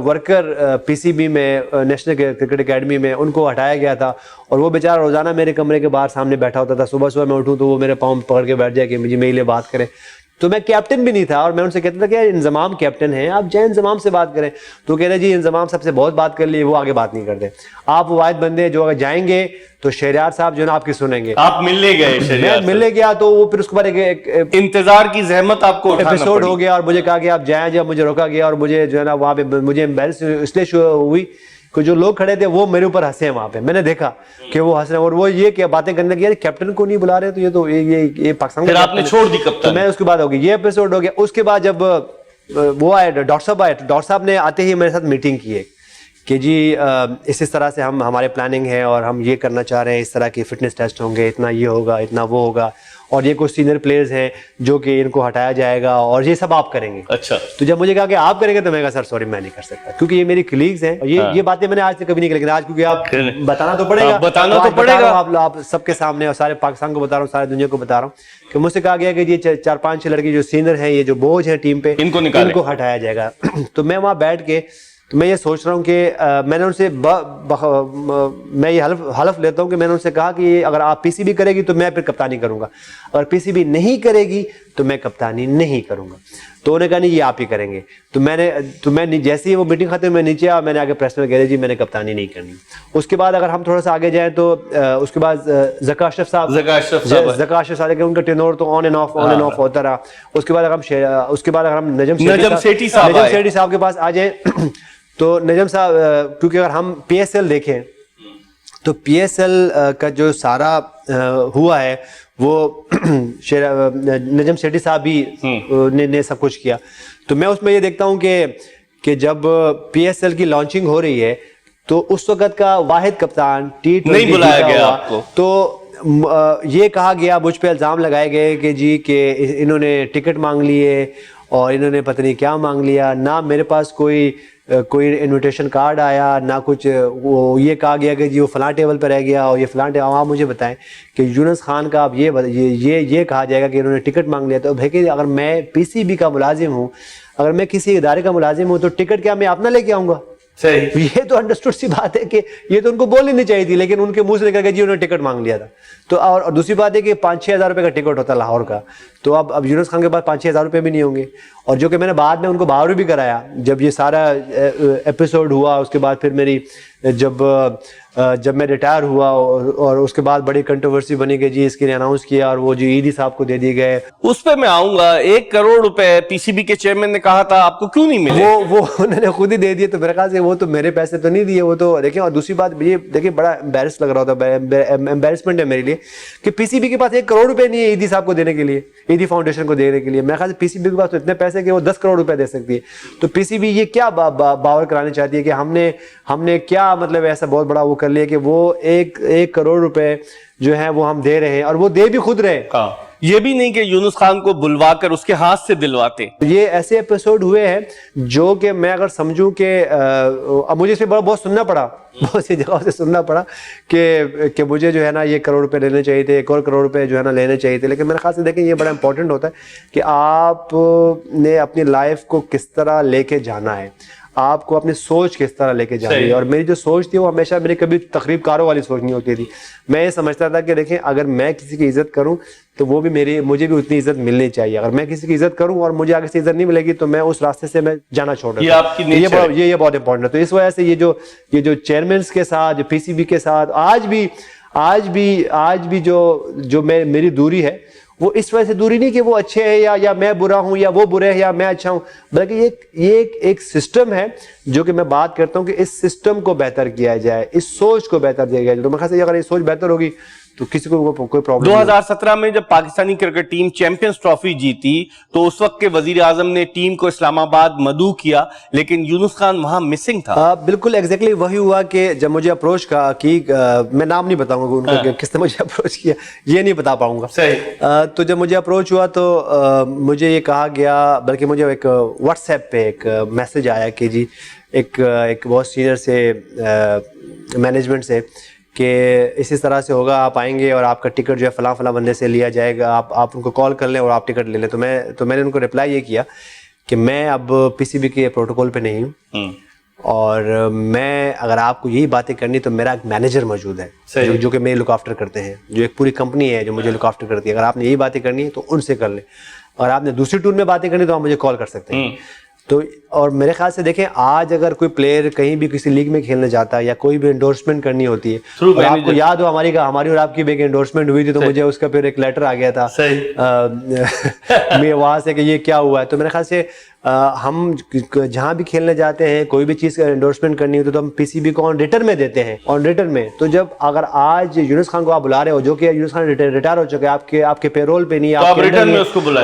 A: ورکر پی سی بی میں نیشنل کرکٹ اکیڈمی میں ان کو ہٹایا گیا تھا, اور وہ بیچارہ روزانہ میرے کمرے کے باہر سامنے بیٹھا ہوتا تھا. صبح میں اٹھوں تو وہ میرے پاؤں پکڑ کے بیٹھ جائے کہ مجھے میرے لیے بات کریں. تو میں کیپٹن بھی نہیں تھا, اور میں ان سے کہتا تھا کہ انضمام کیپٹن ہیں, آپ جائیں انضمام سے بات کریں. تو کہہ رہے جی انضمام سب سے بہت بات کر لی, وہ آگے بات نہیں کرتے. آپ واحد بندے ہیں جو اگر جائیں گے تو شہریار صاحب جو ہے نا آپ کی سنیں گے.
B: آپ ملنے گئے,
A: میں ملنے گیا تو وہ پھر اس کے بعد ایک
B: انتظار کی زحمت آپ کو
A: ایپیسوڈ ہو گیا, اور مجھے کہا کہ آپ جائیں. جب مجھے روکا گیا اور مجھے جو ہے نا وہاں پہ مجھے امبیرس اس لیے ہوئی کہ جو لوگ کھڑے تھے وہ میرے اوپر ہنسے ہیں وہاں پہ. میں نے دیکھا کہ وہ ہنس رہے ہیں, اور وہ یہ کہ باتیں کرنے لگے, کیپٹن کو نہیں بلا رہے, تو یہ تو یہ پاکستان
B: پھر آپ نے چھوڑ دی کپتان.
A: تو میں اس کے بعد ہو گئی, یہ ایپیسوڈ ہو گیا. اس کے بعد جب وہ آئے ڈاکٹر صاحب آئے, ڈاکٹر صاحب نے آتے ہی میرے ساتھ میٹنگ کی ہے کہ جی اس طرح سے ہمارے پلاننگ ہے اور ہم یہ کرنا چاہ رہے ہیں, اس طرح کی فٹنس ٹیسٹ ہوں گے, اتنا یہ ہوگا, اتنا وہ ہوگا, اور یہ کچھ سینئر پلیئرز ہیں جو کہ ان کو ہٹایا جائے گا, اور یہ سب آپ کریں گے.
B: اچھا. تو
A: جب مجھے کہا کہ آپ کریں گے تو میں کہا سر سوری میں نہیں کر سکتا, کیونکہ یہ میری کلیگز ہیں. یہ باتیں میں نے آج تک کبھی نہیں کی, لیکن آج کیونکہ آپ بتانا تو پڑے گا, آپ سب کے سامنے اور سارے پاکستان کو بتا رہا ہوں, سارے دنیا کو بتا رہا ہوں کہ مجھ سے کہا گیا کہ یہ 4-5 لڑکے جو سینئر ہیں, یہ جو بوجھ ہیں ٹیم پہ, ان کو ہٹایا جائے گا. تو میں وہاں بیٹھ کے تو میں یہ سوچ رہا ہوں کہ میں نے ان سے میں یہ حلف لیتا ہوں کہ میں نے ان سے کہا کہ اگر آپ پی سی بی کرے گی تو میں پھر کپتانی کروں گا، اگر پی سی بی نہیں کرے گی تو میں کپتانی نہیں کروں گا۔ تو انہوں نے کہا نہیں یہ آپ ہی کریں گے۔ تو میں جیسے ہی وہ میٹنگ ختم میں نیچے آیا، میں نے آگے پریس میں کہہ دیا جی میں نے کپتانی نہیں کرنی۔ اس کے بعد اگر ہم تھوڑا سا آگے جائیں تو اس کے بعد ذکا اشرف صاحب کہ ان کا ٹینور تو آن اینڈ آف ہوتا رہا۔ اس کے بعد اگر ہم نجم سیٹھی صاحب کے پاس آ جائیں تو نجم صاحب کیونکہ اگر ہم پی ایس ایل دیکھیں تو پی ایس ایل کا جو سارا ہوا ہے وہ نجم سیٹھی صاحب بھی نے سب کچھ کیا۔ تو میں اس میں یہ دیکھتا ہوں کہ جب پی ایس ایل کی لانچنگ ہو رہی ہے تو اس وقت کا واحد کپتان
B: نہیں بلایا گیا آپ کو،
A: تو یہ کہا گیا، مجھ پہ الزام لگائے گئے کہ جی کہ انہوں نے ٹکٹ مانگ لیے اور انہوں نے پتہ نہیں کیا مانگ لیا، نہ میرے پاس کوئی انویٹیشن کارڈ آیا نہ کچھ۔ وہ یہ کہا گیا کہ جی وہ فلاں ٹیبل پہ رہ گیا اور یہ فلاں ٹیبل۔ آپ مجھے بتائیں کہ یونس خان کا اب یہ کہا جائے گا کہ انہوں نے ٹکٹ مانگ لیا، تو بھائی اگر میں پی سی بی کا ملازم ہوں، اگر میں کسی ادارے کا ملازم ہوں تو ٹکٹ کیا میں اپنا لے کے آؤں گا؟
B: صحیح،
A: یہ تو انڈرسٹوڈ سی بات ہے کہ یہ تو ان کو بولنی نہیں چاہیے تھی، لیکن ان کے منہ سے نکل گیا جی انہوں نے ٹکٹ مانگ لیا تھا۔ تو اور دوسری بات ہے کہ 5-6 ہزار روپے کا ٹکٹ ہوتا ہے لاہور کا، تو اب یونس خان کے پاس 5-6 ہزار روپے بھی نہیں ہوں گے۔ اور جو کہ میں نے بعد میں ان کو باہر بھی کرایا جب یہ سارا ایپیسوڈ ہوا، اس کے بعد پھر میری جب میں ریٹائر ہوا اور اس کے بعد بڑی کنٹروورسی بنی کہ جی اس کے لیے اناؤنس کیا اور وہ جو ایدی صاحب کو دے دیے گئے،
B: اس پہ میں آؤں گا۔ 1 کروڑ روپے پی سی بی کے چیئرمین نے کہا تھا، آپ کو کیوں نہیں ملے؟
A: وہ انہوں نے خود ہی دے دیے، تو میرے خیال سے وہ تو میرے پیسے تو نہیں دیے، وہ تو دیکھیں۔ اور دوسری بات یہ دیکھیں، بڑا امبیرس لگ رہا ہوتا ہے، امبیرسمنٹ ہے میرے لیے کہ پی سی بی کے پاس 1 کروڑ روپے نہیں ہے ایدی صاحب کو دینے کے لیے، ایدی فاؤنڈیشن کو دینے کے لیے۔ میرے خیال سے پی سی بی کے پاس تو اتنے پیسے کہ وہ 10 کروڑ روپے دے سکتی ہے۔ تو پی سی بی یہ کیا باور کرانے چاہتی ہے کہ ہم نے کیا مطلب ایسا بہت بڑا وہ کر لیا کہ وہ 1 کروڑ روپے جو ہے وہ ہم دے رہے ہیں، اور وہ دے بھی خود رہے۔
B: یہ بھی نہیں کہ یونس خان کو بلوا کر اس کے ہاتھ سے دلواتے۔
A: یہ ایسے ایپیسوڈ ہوئے ہیں جو کہ میں اگر سمجھوں کہ اب مجھے اس میں بہت سننا پڑا، بہت سی جگہوں سے سننا پڑا کہ مجھے جو ہے نا یہ کروڑ روپے لینے چاہیے تھے، 1 اور کروڑ روپے جو ہے نا لینے چاہیے تھے۔ لیکن میرے خیال سے دیکھیں یہ بڑا امپورٹنٹ ہوتا ہے کہ آپ نے اپنی لائف کو کس طرح لے کے جانا ہے، آپ کو اپنی سوچ کس طرح لے کے جانی ہے۔ اور میری جو سوچ تھی وہ ہمیشہ میری کبھی تقریب کاروں والی سوچ نہیں ہوتی تھی۔ میں یہ سمجھتا تھا کہ دیکھیں اگر میں کسی کی عزت کروں تو وہ بھی مجھے بھی اتنی عزت ملنی چاہیے۔ اگر میں کسی کی عزت کروں اور مجھے آگے سے عزت نہیں ملے گی تو میں اس راستے سے میں جانا چھوڑ رہا ہوں۔ یہ بہت امپورٹنٹ ہے۔ تو اس وجہ سے یہ جو چیئرمینس کے ساتھ، جو پی سی بی کے ساتھ آج بھی جو میری دوری ہے وہ اس وجہ سے دوری نہیں کہ وہ اچھے ہیں یا میں برا ہوں یا وہ برے ہیں یا میں اچھا ہوں، بلکہ یہ ایک سسٹم ہے جو کہ میں بات کرتا ہوں کہ اس سسٹم کو بہتر کیا جائے، اس سوچ کو بہتر کیا جائے۔ تو میرے خیال سے اگر یہ سوچ بہتر ہوگی تو کسی کو کوئی پرابلم نہیں۔
B: 2017 میں جب Pakistani cricket team champions trophy جیتی تو اس وقت کے وزیر اعظم نے ٹیم کو اسلام آباد مدعو کیا، لیکن یونس خان وہاں مسنگ تھا۔
A: بالکل ایگزیکٹلی وہی ہوا کہ جب مجھے اپروچ کی، میں نام نہیں بتاؤں گا ان کو کہ کس نے مجھے اپروچ کیا، یہ نہیں بتا پاؤں گا۔
B: صحیح۔
A: تو جب مجھے اپروچ ہوا تو مجھے یہ کہا گیا، بلکہ مجھے ایک واٹس ایپ پہ ایک میسج آیا کہ جی ایک بہت سینئر سے مینجمنٹ سے کہ اسی طرح سے ہوگا، آپ آئیں گے اور آپ کا ٹکٹ جو ہے فلاں فلاں بندے سے لیا جائے گا، آپ ان کو کال کر لیں اور آپ ٹکٹ لے لیں۔ تو میں نے ان کو رپلائی یہ کیا کہ میں اب پی سی بی کے پروٹوکول پہ نہیں ہوں، اور میں اگر آپ کو یہی باتیں کرنی تو میرا ایک مینیجر موجود ہے جو کہ میری لک آفٹر کرتے ہیں، جو ایک پوری کمپنی ہے جو مجھے لک آفٹر کرتی ہے۔ اگر آپ نے یہی باتیں کرنی ہے تو ان سے کر لیں، اور آپ نے دوسری ٹور میں باتیں کرنی تو آپ مجھے کال کر سکتے ہیں۔ تو اور میرے خیال سے دیکھیں آج اگر کوئی پلیئر کہیں بھی کسی لیگ میں کھیلنے جاتا ہے یا کوئی بھی انڈورسمنٹ کرنی ہوتی ہے، اور آپ کو یاد ہو ہماری اور آپ کی بھی ایک انڈورسمنٹ ہوئی تھی تو مجھے اس کا پھر ایک لیٹر آ گیا تھا میں وہاں سے کہ یہ کیا ہوا ہے۔ تو میرے خیال سے ہم جہاں بھی کھیلنے جاتے ہیں کوئی بھی چیز کا انڈورسمنٹ کرنی ہوتی ہے تو ہم پی سی بی کو آن ریٹرن میں دیتے ہیں، آن ریٹرن میں۔ تو جب اگر آج یونس خان کو آپ بلا رہے ہو، جو کہ یونس خان ریٹائر ہو چکے آپ کے پے رول پہ نہیں،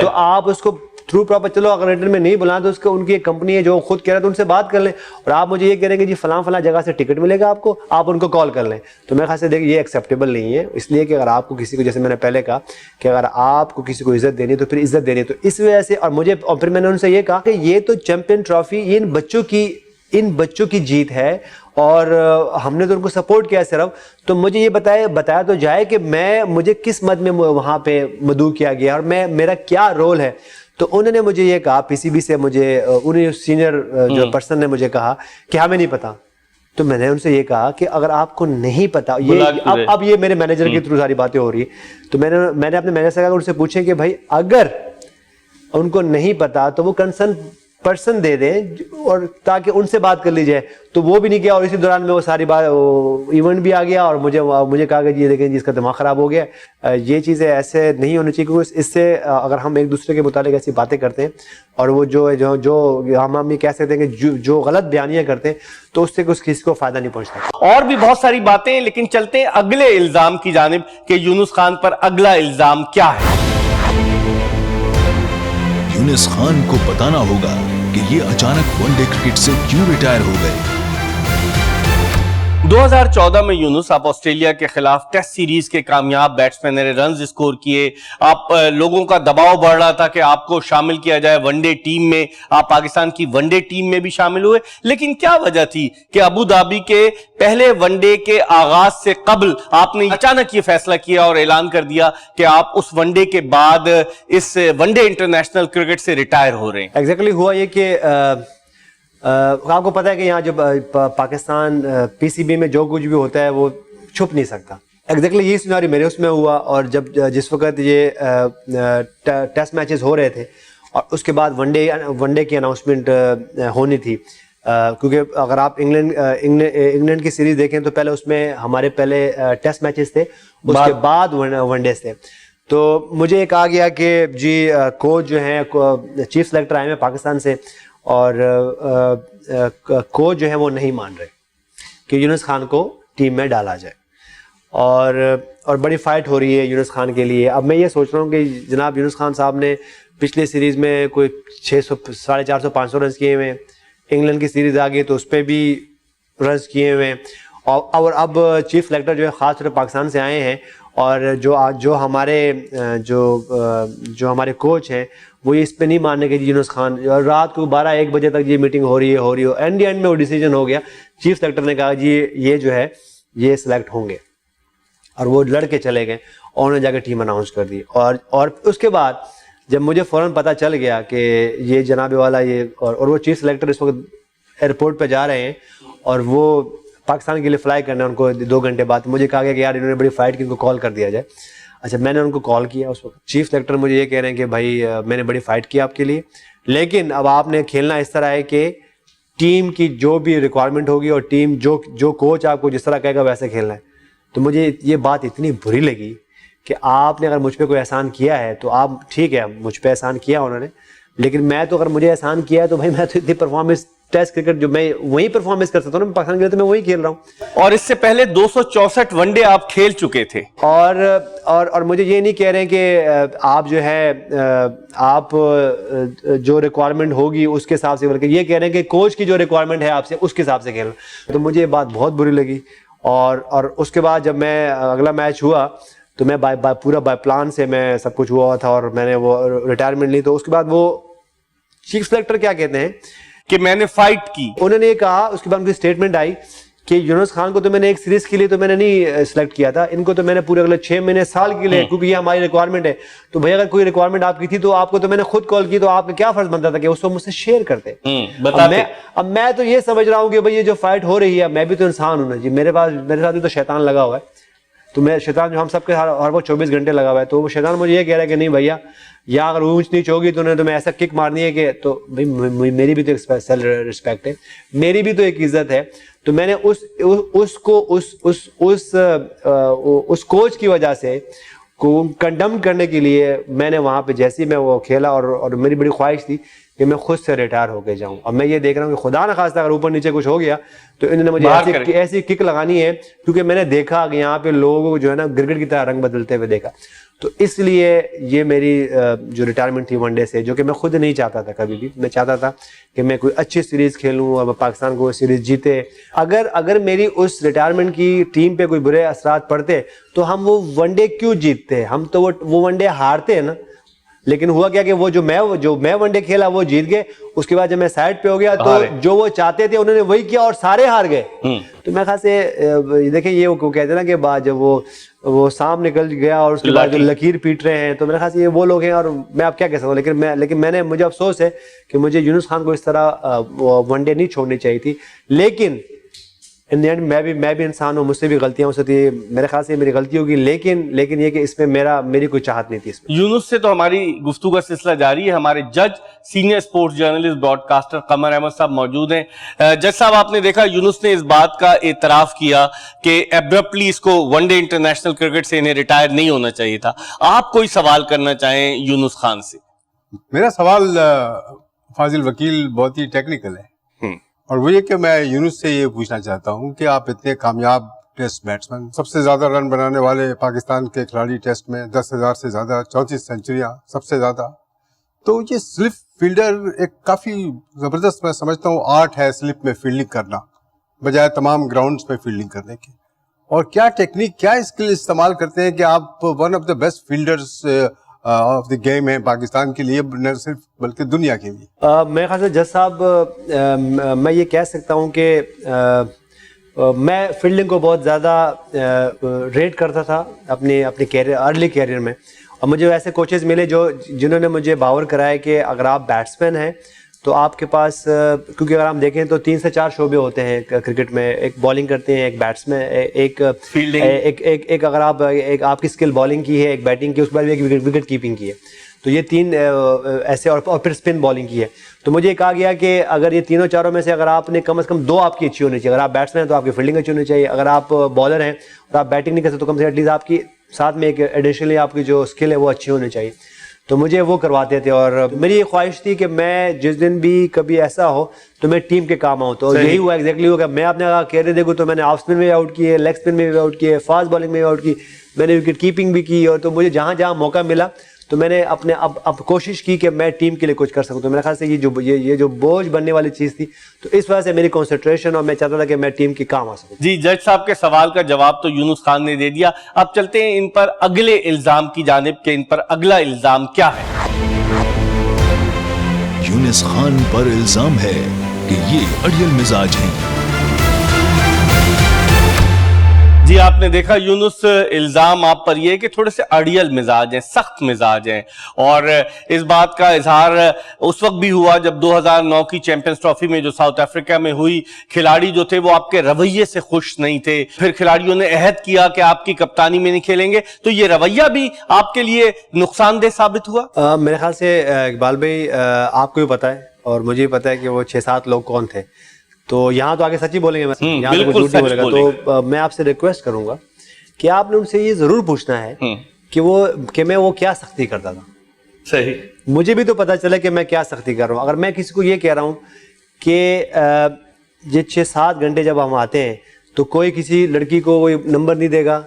A: تو آپ اس کو تھرو پراپر، چلو اگر ریٹرن میں نہیں بلائیں تو اس کو ان کی ایک کمپنی ہے جو خود کہہ رہا ہے تو ان سے بات کر لیں، اور آپ مجھے یہ کہہ رہے ہیں کہ جی فلاں فلاں جگہ سے ٹکٹ ملے گا آپ ان کو کال کر لیں۔ تو میرے خیال سے دیکھیں یہ ایکسیپٹیبل نہیں ہے، اس لیے کہ اگر آپ کو کسی کو، جیسے میں نے پہلے کہا کہ اگر آپ کو کسی کو عزت دینی ہے تو پھر عزت دینی ہے۔ تو اس وجہ سے اور پھر میں نے ان سے یہ کہا کہ یہ تو چیمپئن ٹرافی یہ ان بچوں کی جیت ہے اور ہم نے تو ان کو سپورٹ کیا صرف، تو مجھے یہ بتایا تو جائے کہ مجھے کس مد میں وہاں پہ مدعو کیا گیا اور میرا کیا رول ہے۔ تو انہوں نے مجھے یہ کہا پی سی بی سے مجھے انہیں سینئر جو پرسن نے مجھے کہا کہ ہمیں نہیں پتا. تو میں نے ان سے یہ کہا کہ اگر آپ کو نہیں پتا, یہ اب یہ میرے مینیجر کے تھرو ساری باتیں ہو رہی ہے, تو میں نے اپنے مینیجر سے کہا کہ ان سے پوچھیں کہ بھائی اگر ان کو نہیں پتا تو وہ کنسرن پرسن دے دیں اور تاکہ ان سے بات کر لی جائے. تو وہ بھی نہیں کیا, اور اسی دوران میں وہ ساری بات ایونٹ بھی آ گیا اور مجھے کہا کہ جی دیکھیں جی اس کا دماغ خراب ہو گیا. یہ چیزیں ایسے نہیں ہونی چاہیے, کیونکہ اس سے اگر ہم ایک دوسرے کے متعلق ایسی باتیں کرتے ہیں اور وہ جو ہم یہ کہہ سکتے ہیں کہ جو غلط بیانیاں کرتے ہیں تو اس سے کسی کو فائدہ نہیں پہنچتا.
B: اور بھی بہت ساری باتیں ہیں, لیکن چلتے ہیں اگلے الزام کی جانب کہ یونس خان پر اگلا الزام کیا ہے.
D: یونس خان کو بتانا ہوگا کہ یہ اچانک ون ڈے کرکٹ سے کیوں ریٹائر ہو گئے.
B: 2014 میں یونس آپ آسٹریلیا کے خلاف ٹیسٹ سیریز کے کامیاب بیٹسمین نے, رنز اسکور کیے, آپ لوگوں کا دباؤ بڑھ رہا تھا کہ آپ کو شامل کیا جائے ون ڈے ٹیم میں, آپ پاکستان کی ون ڈے ٹیم میں بھی شامل ہوئے. لیکن کیا وجہ تھی کہ ابو دھابی کے پہلے ون ڈے کے آغاز سے قبل آپ نے اچانک یہ فیصلہ کیا اور اعلان کر دیا کہ آپ اس ون ڈے کے بعد اس ون ڈے انٹرنیشنل کرکٹ سے ریٹائر ہو رہے ہیں؟
A: ایگزیکٹلی ہوا یہ کہ آپ کو پتا ہے کہ یہاں جب پاکستان پی سی بی میں جو کچھ بھی ہوتا ہے وہ چھپ نہیں سکتا. ایگزیکٹلی یہ سیناری میرے اس میں ہوا, اور جس وقت یہ ٹیسٹ میچز ہو رہے تھے اور اس کے بعد ون ڈے کی اناؤنسمنٹ ہونی تھی, کیونکہ اگر آپ انگلینڈ کی سیریز دیکھیں تو پہلے اس میں ہمارے پہلے ٹیسٹ میچز تھے, اس کے بعد ون ڈیز تھے. تو مجھے یہ کہا گیا کہ جی کوچ جو ہیں چیف سلیکٹر آئے ہیں پاکستان سے, اور کوچ جو ہے وہ نہیں مان رہے کہ یونس خان کو ٹیم میں ڈالا جائے, اور بڑی فائٹ ہو رہی ہے یونس خان کے لیے. اب میں یہ سوچ رہا ہوں کہ جناب یونس خان صاحب نے پچھلے سیریز میں کوئی 600 450 500 رنز کیے ہوئے ہیں, انگلینڈ کی سیریز آ گئی تو اس پہ بھی رنز کیے ہوئے ہیں, اور اب چیف سلیکٹر جو ہے خاص طور پہ پاکستان سے آئے ہیں, اور جو ہمارے کوچ ہیں وہ اس پہ نہیں ماننے کے یونس خان, رات کو 12-1 بجے تک یہ میٹنگ ہو رہی ہے اینڈ میں وہ ڈیسیجن ہو گیا. چیف سلیکٹر نے کہا جی یہ جو ہے یہ سلیکٹ ہوں گے, اور وہ لڑ کے چلے گئے اور انہوں نے جا کے ٹیم اناؤنس کر دی. اور اس کے بعد جب مجھے فوراً پتہ چل گیا کہ یہ جناب والا یہ اور وہ چیف سلیکٹر اس وقت ایئرپورٹ پہ جا رہے ہیں اور وہ پاکستان کے لیے فلائی کرنا ہے ان کو 2 گھنٹے بعد, مجھے کہا گیا کہ یار انہوں نے بڑی فائٹ کی, ان کو کال کر دیا جائے. اچھا میں نے ان کو کال کیا, اس وقت چیف سلیکٹر مجھے یہ کہہ رہے ہیں کہ بھائی میں نے بڑی فائٹ کی آپ کے لیے, لیکن اب آپ نے کھیلنا اس طرح ہے کہ ٹیم کی جو بھی ریکوائرمنٹ ہوگی اور ٹیم جو کوچ آپ کو جس طرح کہے گا ویسے کھیلنا ہے. تو مجھے یہ بات اتنی بری لگی کہ آپ نے اگر مجھ پہ کوئی احسان کیا ہے تو آپ ٹھیک ہے مجھ پہ احسان کیا انہوں نے, لیکن میں تو اگر مجھے احسان کیا ہے تو بھائی میں تو اتنی پرفارمنس ٹیسٹ کرکٹ جو میں وہی پرفارمنس کر سکتا ہوں نا پاکستان کے لیے, تو میں وہی کھیل رہا ہوں.
B: اور اس سے پہلے 264 ون ڈے آپ کھیل چکے تھے,
A: اور مجھے یہ نہیں کہہ رہے ہیں کہ آپ جو ہے آپ جو ریکوائرمنٹ ہوگی اس کے حساب سے, بلکہ یہ کہہ رہے ہیں کہ کوچ کی جو ریکوائرمنٹ ہے آپ سے اس کے حساب سے کھیلنا. تو مجھے یہ بات بہت بری لگی, اور اس کے بعد جب میں اگلا میچ ہوا تو میں پورا بائی پلان سے میں سب کچھ ہوا تھا اور میں نے وہ ریٹائرمنٹ لی. تو اس کے بعد وہ چیف سلیکٹر کیا کہتے ہیں
B: کہ میں نے فائٹ کی,
A: انہوں نے یہ کہا, اس کے بعد ان کی اسٹیٹمنٹ آئی کہ یونس خان کو تو میں نے ایک سیریز کے لیے تو میں نے نہیں سلیکٹ کیا تھا, ان کو تو میں نے پورے اگلے 6 مہینے سال کے لیے, کیونکہ یہ ہماری ریکوائرمنٹ ہے. تو بھائی اگر کوئی ریکوائرمنٹ آپ کی تھی تو آپ کو تو میں نے خود کال کی, تو آپ کا کیا فرض بنتا تھا کہ اس کو مجھ سے شیئر کرتے. اب میں تو یہ سمجھ رہا ہوں کہ بھائی یہ جو فائٹ ہو رہی ہے, میں بھی تو انسان ہوں نا جی, میرے ساتھ بھی تو شیطان لگا ہوا ہے. تو میں شیطان جو ہم سب کے ہر وقت 24 گھنٹے لگا ہوا ہے, تو وہ شیطان مجھے یہ کہہ رہا ہے کہ نہیں بھیا, یا اگر اونچ نیچ ہوگی تو انہیں تو میں ایسا کک مارنی ہے کہ, تو بھائی میری بھی تو ایک سیلف رسپیکٹ ہے, میری بھی تو ایک عزت ہے. تو میں نے اس کوچ کی وجہ سے کو کنڈم کرنے کے لیے میں نے وہاں پہ جیسے ہی میں وہ کھیلا, اور میری بڑی خواہش تھی کہ میں خود سے ریٹائر ہو کے جاؤں. اب میں یہ دیکھ رہا ہوں کہ خدا نہ خواستہ اگر اوپر نیچے کچھ ہو گیا تو انہوں نے مجھے ایسی کک لگانی ہے, کیونکہ میں نے دیکھا کہ یہاں پہ لوگوں کو جو ہے نا گرگٹ کی طرح رنگ بدلتے ہوئے دیکھا. تو اس لیے یہ میری جو ریٹائرمنٹ تھی ون ڈے سے, جو کہ میں خود نہیں چاہتا تھا کبھی بھی, میں چاہتا تھا کہ میں کوئی اچھی سیریز کھیلوں اور پاکستان کو سیریز جیتے. اگر میری اس ریٹائرمنٹ کی ٹیم پہ کوئی برے اثرات پڑتے تو ہم وہ ون ڈے کیوں جیتتے, ہم تو وہ ون ڈے ہارتے ہیں نا. لیکن ہوا کیا کہ وہ جو میں ون ڈے کھیلا وہ جیت گئے, اس کے بعد جب میں سائڈ پہ ہو گیا تو جو وہ چاہتے تھے انہوں نے وہی کیا اور سارے ہار گئے. تو میں خاص سے دیکھیں یہ وہ کہتے ہیں نا کہ جب وہ وہ سام نکل گیا اور اس کے بعد جو لکیر پیٹ رہے ہیں, تو میرے خیال سے یہ وہ لوگ ہیں, اور میں اب کیا کہہ سکتا ہوں, لیکن میں نے, مجھے افسوس ہے کہ مجھے یونس خان کو اس طرح ون ڈے نہیں چھوڑنی چاہیے تھی. لیکن ان دی اینڈ میں بھی انسان ہوں, مجھ سے بھی غلطیاں ہو سکتی ہیں, میرے خیال سے میری غلطی ہوگی, لیکن یہ کہ اس میں میری کوئی چاہت نہیں تھی اس میں.
B: یونس سے تو ہماری گفتگو کا سلسلہ جاری ہے. ہمارے جج senior sports journalist broadcaster Qamar Ahmed صاحب موجود ہیں. جج صاحب, آپ نے دیکھا یونس نے اس بات کا اعتراف کیا کہ ایبرپٹلی اس کو ون ڈے انٹرنیشنل کرکٹ سے انہیں ریٹائر نہیں ہونا چاہیے تھا. آپ کوئی سوال کرنا چاہیں یونس خان سے؟
C: میرا سوال فاضل وکیل بہت ہی ٹیکنیکل ہے, اور وہ یہ کہ میں یونس سے یہ پوچھنا چاہتا ہوں کہ آپ اتنے کامیاب ٹیسٹ بیٹسمین, سب سے زیادہ رن بنانے والے پاکستان کے کھلاڑی ٹیسٹ میں, 10,000 سے زیادہ, 34 سینچریاں سب سے زیادہ, تو یہ سلپ فیلڈر ایک کافی زبردست, میں سمجھتا ہوں, آرٹ ہے سلپ میں فیلڈنگ کرنا بجائے تمام گراؤنڈز میں فیلڈنگ کرنے کے. اور کیا ٹیکنیک, کیا اسکل استعمال کرتے ہیں کہ آپ one of the best fielders of the game ہیں پاکستان کے لیے, نہ صرف بلکہ دنیا کے لیے؟
A: میرے خیال سے جج صاحب, میں یہ کہہ سکتا ہوں کہ میں فیلڈنگ کو بہت زیادہ ریٹ کرتا تھا اپنے کیریئر, ارلی کیریئر میں, اور مجھے ایسے کوچز ملے جنہوں نے مجھے باور کرایا کہ اگر آپ بیٹسمین ہیں تو آپ کے پاس, کیونکہ اگر ہم دیکھیں تو 3 سے 4 شعبے ہوتے ہیں کرکٹ میں, ایک بالنگ کرتے ہیں, ایک بیٹسمین, ایک فیلڈنگ, اگر آپ کی اسکل بالنگ کی ہے, ایک بیٹنگ کی, اس کے بعد ایک وکٹ کیپنگ کی ہے, تو یہ 3 ایسے, اور پھر اسپن بالنگ کی ہے. تو مجھے یہ کہا گیا کہ اگر یہ تینوں چاروں میں سے اگر آپ نے کم از کم 2 آپ کی اچھی ہونی چاہیے. اگر آپ بیٹسمین ہیں تو آپ کی فیلڈنگ اچھی ہونی چاہیے, اگر آپ بالر ہیں اور آپ بیٹنگ نہیں کر سکتے تو کم سے کم ایٹ لیسٹ آپ کی ساتھ میں ایک ایڈیشنلی آپ کی جو اسکل ہے وہ اچھی ہونی چاہیے. تو مجھے وہ کرواتے تھے, اور میری یہ خواہش تھی کہ میں جس دن بھی کبھی ایسا ہو تو میں ٹیم کے کام آؤں. تو یہی ہوا, ایگزیکٹلی ہوا کہ میں اپنے کیریئر دیکھوں تو میں نے آف اسپن میں آؤٹ کیے, لیگ اسپن میں بھی آؤٹ کیے, فاسٹ بالنگ میں آؤٹ کی, میں نے وکٹ کیپنگ بھی کی, اور تو مجھے جہاں جہاں موقع ملا تو میں نے اب کوشش کی کہ میں ٹیم کے لیے کچھ کر سکوں. تو میرے خیال سے یہ جو بوجھ بننے والی چیز تھی, تو اس وجہ سے میری کنسنٹریشن, اور میں چاہتا تھا کہ میں ٹیم کے کام آ سکوں.
B: جی, جج صاحب کے سوال کا جواب تو یونس خان نے دے دیا. اب چلتے ہیں ان پر اگلے الزام کی جانب کہ ان پر اگلا الزام کیا ہے.
D: یونس خان پر الزام ہے کہ یہ اڑیل مزاج ہیں.
B: جی, آپ نے دیکھا یونس, الزام آپ پر یہ ہے کہ تھوڑے سے اڑیل مزاج ہیں, سخت مزاج ہیں, اور اس بات کا اظہار اس وقت بھی ہوا جب 2009 کی چیمپئنز ٹرافی میں جو ساؤتھ افریقہ میں ہوئی, کھلاڑی جو تھے وہ آپ کے رویے سے خوش نہیں تھے, پھر کھلاڑیوں نے عہد کیا کہ آپ کی کپتانی میں نہیں کھیلیں گے, تو یہ رویہ بھی آپ کے لیے نقصان دہ ثابت ہوا؟
A: میرے خیال سے اقبال بھائی, آپ کو بھی پتا ہے اور مجھے بھی پتا ہے کہ وہ 6-7 لوگ کون تھے. تو یہاں تو آگے سچ ہی بولیں گے, یہاں تو جھوٹ نہیں بولے گا. تو میں آپ سے ریکویسٹ کروں گا کہ آپ نے ان سے یہ ضرور پوچھنا ہے کہ میں وہ کیا سختی کرتا تھا.
B: صحیح,
A: مجھے بھی تو پتا چلا کہ میں کیا سختی کر رہا ہوں. اگر میں کسی کو یہ کہہ رہا ہوں کہ یہ 6-7 گھنٹے جب ہم آتے ہیں تو کوئی کسی لڑکی کو کوئی نمبر نہیں دے گا,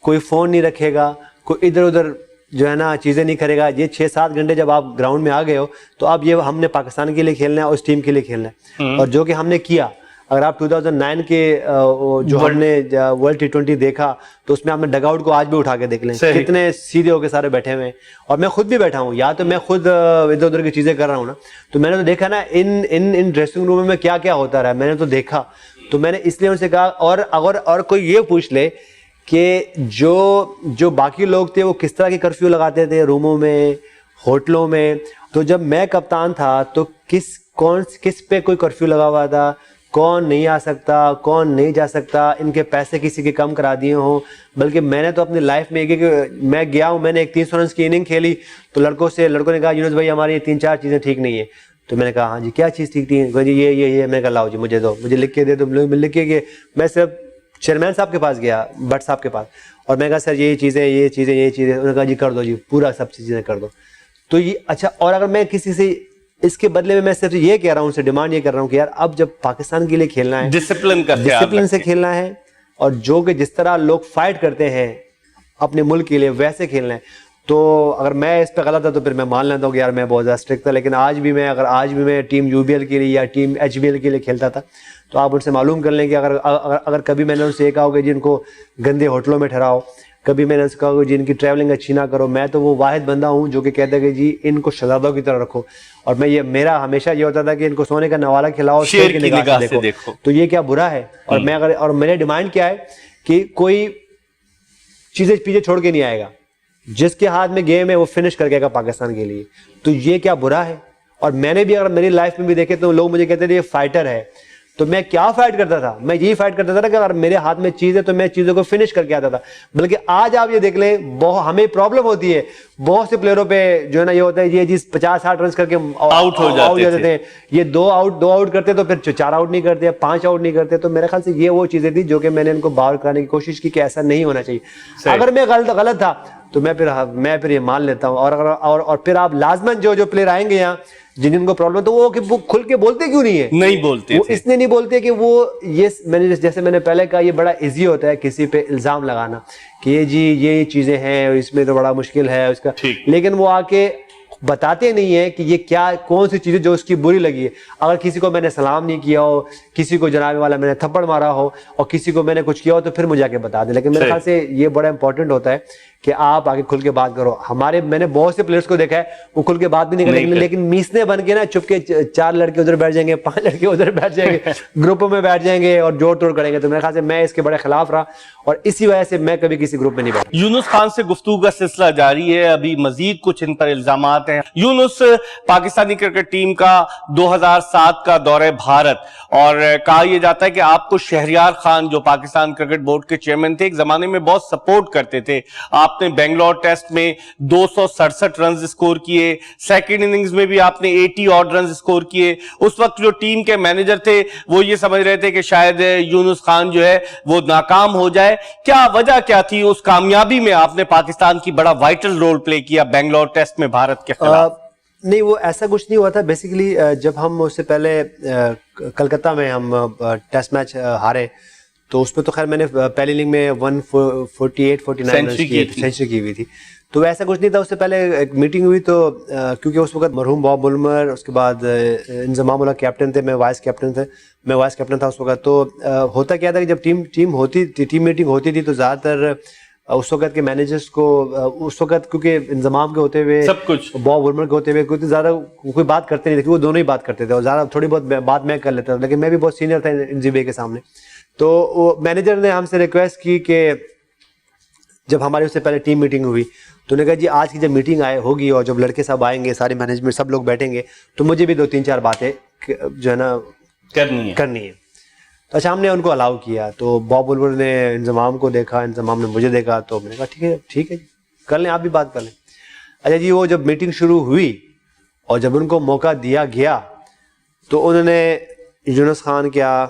A: کوئی فون نہیں رکھے گا, کوئی ادھر ادھر جو ہے نا چیزیں نہیں کرے گا, یہ 6-7 گھنٹے جب آپ گراؤنڈ میں آ گئے ہو تو اب یہ ہم نے پاکستان کے لیے کھیلنا ہے اور اس ٹیم کے لیے کھیلنا ہے. اور جو کہ ہم نے کیا, اگر آپ 2009 کے جو ہم نے ورلڈ T20 دیکھا تو اس میں آپ نے ڈگ آؤٹ کو آج بھی اٹھا کے دیکھ لیں, کتنے سیدھے ہو کے سارے بیٹھے ہوئے ہیں. اور میں خود بھی بیٹھا ہوں, یا تو میں خود ادھر ادھر کی چیزیں کر رہا ہوں نا, تو میں نے تو دیکھا نا ان ڈریسنگ روم میں کیا کیا ہوتا رہا, میں نے تو دیکھا. تو میں نے اس لیے ان سے کہا, اور کوئی یہ پوچھ لے کہ جو باقی لوگ تھے وہ کس طرح کی کرفیو لگاتے تھے روموں میں, ہوٹلوں میں, تو جب میں کپتان تھا تو کس پہ کوئی کرفیو لگا ہوا تھا, کون نہیں آ سکتا, کون نہیں جا سکتا, ان کے پیسے کسی کے کم کرا دیے ہوں. بلکہ میں نے تو اپنی لائف میں میں گیا ہوں, میں نے ایک 300 رنز کی اننگ کھیلی تو لڑکوں نے کہا یونس بھائی ہماری یہ 3-4 چیزیں ٹھیک نہیں ہیں. تو میں نے کہا ہاں جی کیا چیز ٹھیک تھی, جی یہ میں نے کہا لاؤ جی مجھے دو, مجھے لکھ کے دے دو. لکھ کے میں صرف چیئرمین صاحب کے پاس گیا, بٹ صاحب کے پاس, اور میں کہا سر یہ چیزیں انہوں نے کہا جی کر دو جی, پورا سب چیزیں کر دو. تو یہ اچھا, اور اگر میں کسی سے اس کے بدلے میں صرف یہ کہہ رہا ہوں, ان سے ڈیمانڈ یہ کر رہا ہوں کہ یار اب جب پاکستان کے لیے کھیلنا ہے, ڈسپلن سے کھیلنا ہے, اور جو کہ جس طرح لوگ فائٹ کرتے ہیں اپنے ملک کے لیے ویسے کھیلنا ہے. تو اگر میں اس پہ غلط تھا تو پھر میں مان لیتا ہوں کہ یار میں بہت زیادہ اسٹرکٹ تھا, لیکن آج بھی میں ٹیم UBL کے لیے یا ٹیم HBL کے لیے کھیلتا تھا. تو آپ ان سے معلوم کر لیں کہ اگر کبھی میں نے ان سے یہ کہا ہو کہ جن کو گندے ہوٹلوں میں ٹھہراؤ, کبھی میں نے ان سے کہا کہ جن کی ٹریولنگ اچھی نہ کرو, میں تو وہ واحد بندہ ہوں جو کہ کہتا ہے کہ جی ان کو شہزادوں کی طرح رکھو. اور میرا ہمیشہ یہ ہوتا تھا کہ ان کو سونے کا نوالہ کھلاؤ, شیر کی نگاہ سے دیکھو. تو یہ کیا برا ہے؟ اور میرے ڈیمانڈ کیا ہے کہ کوئی چیزیں پیچھے چھوڑ کے نہیں آئے گا. جس کے ہاتھ میں گیم ہے وہ فنش کر کے گا پاکستان کے لیے. تو یہ کیا برا ہے؟ اور میں نے بھی اگر میری لائف میں بھی دیکھے تو لوگ مجھے کہتے تھے یہ فائٹر ہے. تو میں کیا فائٹ کرتا تھا؟ میں یہی فائٹ کرتا تھا کہ اگر میرے ہاتھ میں چیز ہے تو میں چیزوں کو فنش کر کے آتا تھا. بلکہ آج آپ یہ دیکھ لیں ہمیں پرابلم ہوتی ہے بہت سے پلیئروں پہ جو ہے نا یہ ہوتا ہے یہ چیز 50-60 رنز کر کے
B: آؤٹ ہو جاتے
A: تھے. یہ دو آؤٹ کرتے تو پھر 4 آؤٹ نہیں کرتے, 5 آؤٹ نہیں کرتے. تو میرے خیال سے یہ وہ چیزیں تھی جو کہ میں نے ان کو باہر کرانے کی کوشش کی کہ ایسا نہیں ہونا چاہیے. اگر میں غلط تھا تو میں پھر یہ مان لیتا ہوں. اور پھر آپ لازمن جو پلیئر آئیں گے یہاں جن کو پرابلم تو وہ کھل کے بولتے کیوں نہیں ہے؟
B: نہیں بولتے,
A: وہ اس لیے نہیں بولتے کہ وہ جیسے میں نے پہلے کہا یہ بڑا ایزی ہوتا ہے کسی پہ الزام لگانا کہ یہ جی یہ چیزیں ہیں اس میں تو بڑا مشکل ہے اس کا, لیکن وہ آ کے بتاتے نہیں ہیں کہ یہ کیا کون سی چیزیں جو اس کی بری لگی ہے. اگر کسی کو میں نے سلام نہیں کیا ہو, کسی کو جناب والا میں نے تھپڑ مارا ہو اور کسی کو میں نے کچھ کیا ہو تو پھر مجھے آ کے بتا دیں. لیکن میرے خیال سے یہ بڑا امپورٹنٹ ہوتا ہے کہ آپ آگے کھل کے بات کرو. میں نے بہت سے پلیئرز کو دیکھا ہے وہ کھل کے بات بھی نہیں کرتے لیکن میسنے بن کے نا چپ کے 4 لڑکے ادھر بیٹھ جائیں گے, 5 لڑکے ادھر بیٹھ جائیں گے, گروپوں میں بیٹھ جائیں گے اور جوڑ توڑ کریں گے. تو میرے خیال سے میں اس کے بڑے خلاف رہا اور اسی وجہ سے میں کبھی کسی گروپ میں نہیں بیٹھا.
B: یونس خان سے گفتگو کا سلسلہ جاری ہے, ابھی مزید کچھ ان پر الزامات ہیں. یونس پاکستانی کرکٹ ٹیم کا 2007 کا دورہ بھارت, اور کہا یہ جاتا ہے کہ آپ کو شہریار خان جو پاکستان کرکٹ بورڈ کے چیئرمین تھے ایک زمانے میں بہت سپورٹ کرتے تھے. آپ نے بنگلور ٹیسٹ میں 267 رنز اسکور کیے, سیکنڈ اننگز میں بھی آپ نے 80 آڈ رنز اسکور کیے. اس وقت جو ٹیم کے مینیجر تھے وہ یہ سمجھ رہے تھے کہ شاید یونس خان جو ہے وہ ناکام ہو جائے. کیا وجہ کیا تھی اس کامیابی میں؟ آپ نے پاکستان کی بڑا وائٹل رول پلے کیا بنگلور ٹیسٹ میں بھارت کے خلاف.
A: نہیں وہ ایسا کچھ نہیں ہوا تھا. بیسیکلی جب ہم اس سے پہلے کلکتہ میں ہم ٹیسٹ میچ ہارے تو اس پہ تو خیر میں نے پہلی اننگ میں 148-49 رنز کیے, سینچری کی ہوئی تھی. تو ایسا کچھ نہیں تھا. اس سے پہلے ایک میٹنگ ہوئی تو کیونکہ اس وقت مرحوم باب بلمر, اس کے بعد انضمام اللہ کیپٹن تھے, میں وائس کیپٹن تھا اس وقت. تو ہوتا کیا تھا کہ جب ٹیم میٹنگ ہوتی تھی تو زیادہ تر اس وقت کے مینیجرز کو اس وقت کیونکہ انضمام کے ہوتے ہوئے
B: سب کچھ
A: باب بلمر کے ہوتے ہوئے کوئی زیادہ کوئی بات کرتے نہیں تھے, وہ دونوں ہی بات کرتے تھے اور زیادہ تھوڑی بہت بات میں کر لیتا تھا, لیکن میں بھی بہت سینئر تھا انزی بھائی کے سامنے. تو مینیجر نے ہم سے ریکویسٹ کی کہ جب ہماری اس سے پہلے ٹیم میٹنگ ہوئی تو انہوں نے کہا جی آج کی جب میٹنگ ہوگی اور جب لڑکے سب آئیں گے, سارے مینجمنٹ سب لوگ بیٹھیں گے تو مجھے بھی 2-3-4 باتیں جو ہے نا کرنی ہے. تو اچھا ہم نے ان کو الاؤ کیا. تو باب بلبل نے انضمام کو دیکھا, انضمام نے مجھے دیکھا, تو میں نے کہا ٹھیک ہے جی کر لیں, آپ بھی بات کر لیں. اچھا جی وہ جب میٹنگ شروع ہوئی اور جب ان کو موقع دیا گیا تو انہوں نے یونس خان کیا,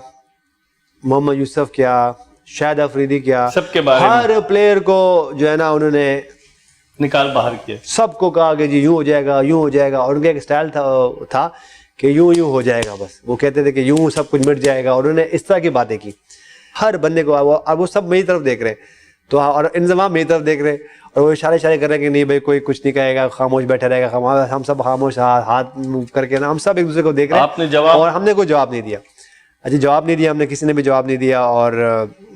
A: محمد یوسف کیا, شاہد افریدی کیا,
B: سب کے بارے
A: ہر پلیئر کو جو ہے نا انہوں نے
B: نکال باہر کیا,
A: سب کو کہا کہ جی یوں ہو جائے گا. اور ان کا ایک سٹائل تھا کہ یوں ہو جائے گا, بس وہ کہتے تھے کہ یوں سب کچھ مٹ جائے گا. اور انہوں نے اس طرح کی باتیں کی ہر بندے کو, اور وہ سب میری طرف دیکھ رہے تو, اور انضمام میری طرف دیکھ رہے اور وہ اشارے کر رہے ہیں کہ نہیں بھائی کوئی کچھ نہیں کہے گا, خاموش بیٹھا رہے گا. ہم سب خاموش ہاتھ کر کے نا ہم سب ایک دوسرے کو دیکھ رہے ہیں اور ہم نے کوئی جواب نہیں دیا. اچھا جواب نہیں دیا ہم نے, کسی نے بھی جواب نہیں دیا. اور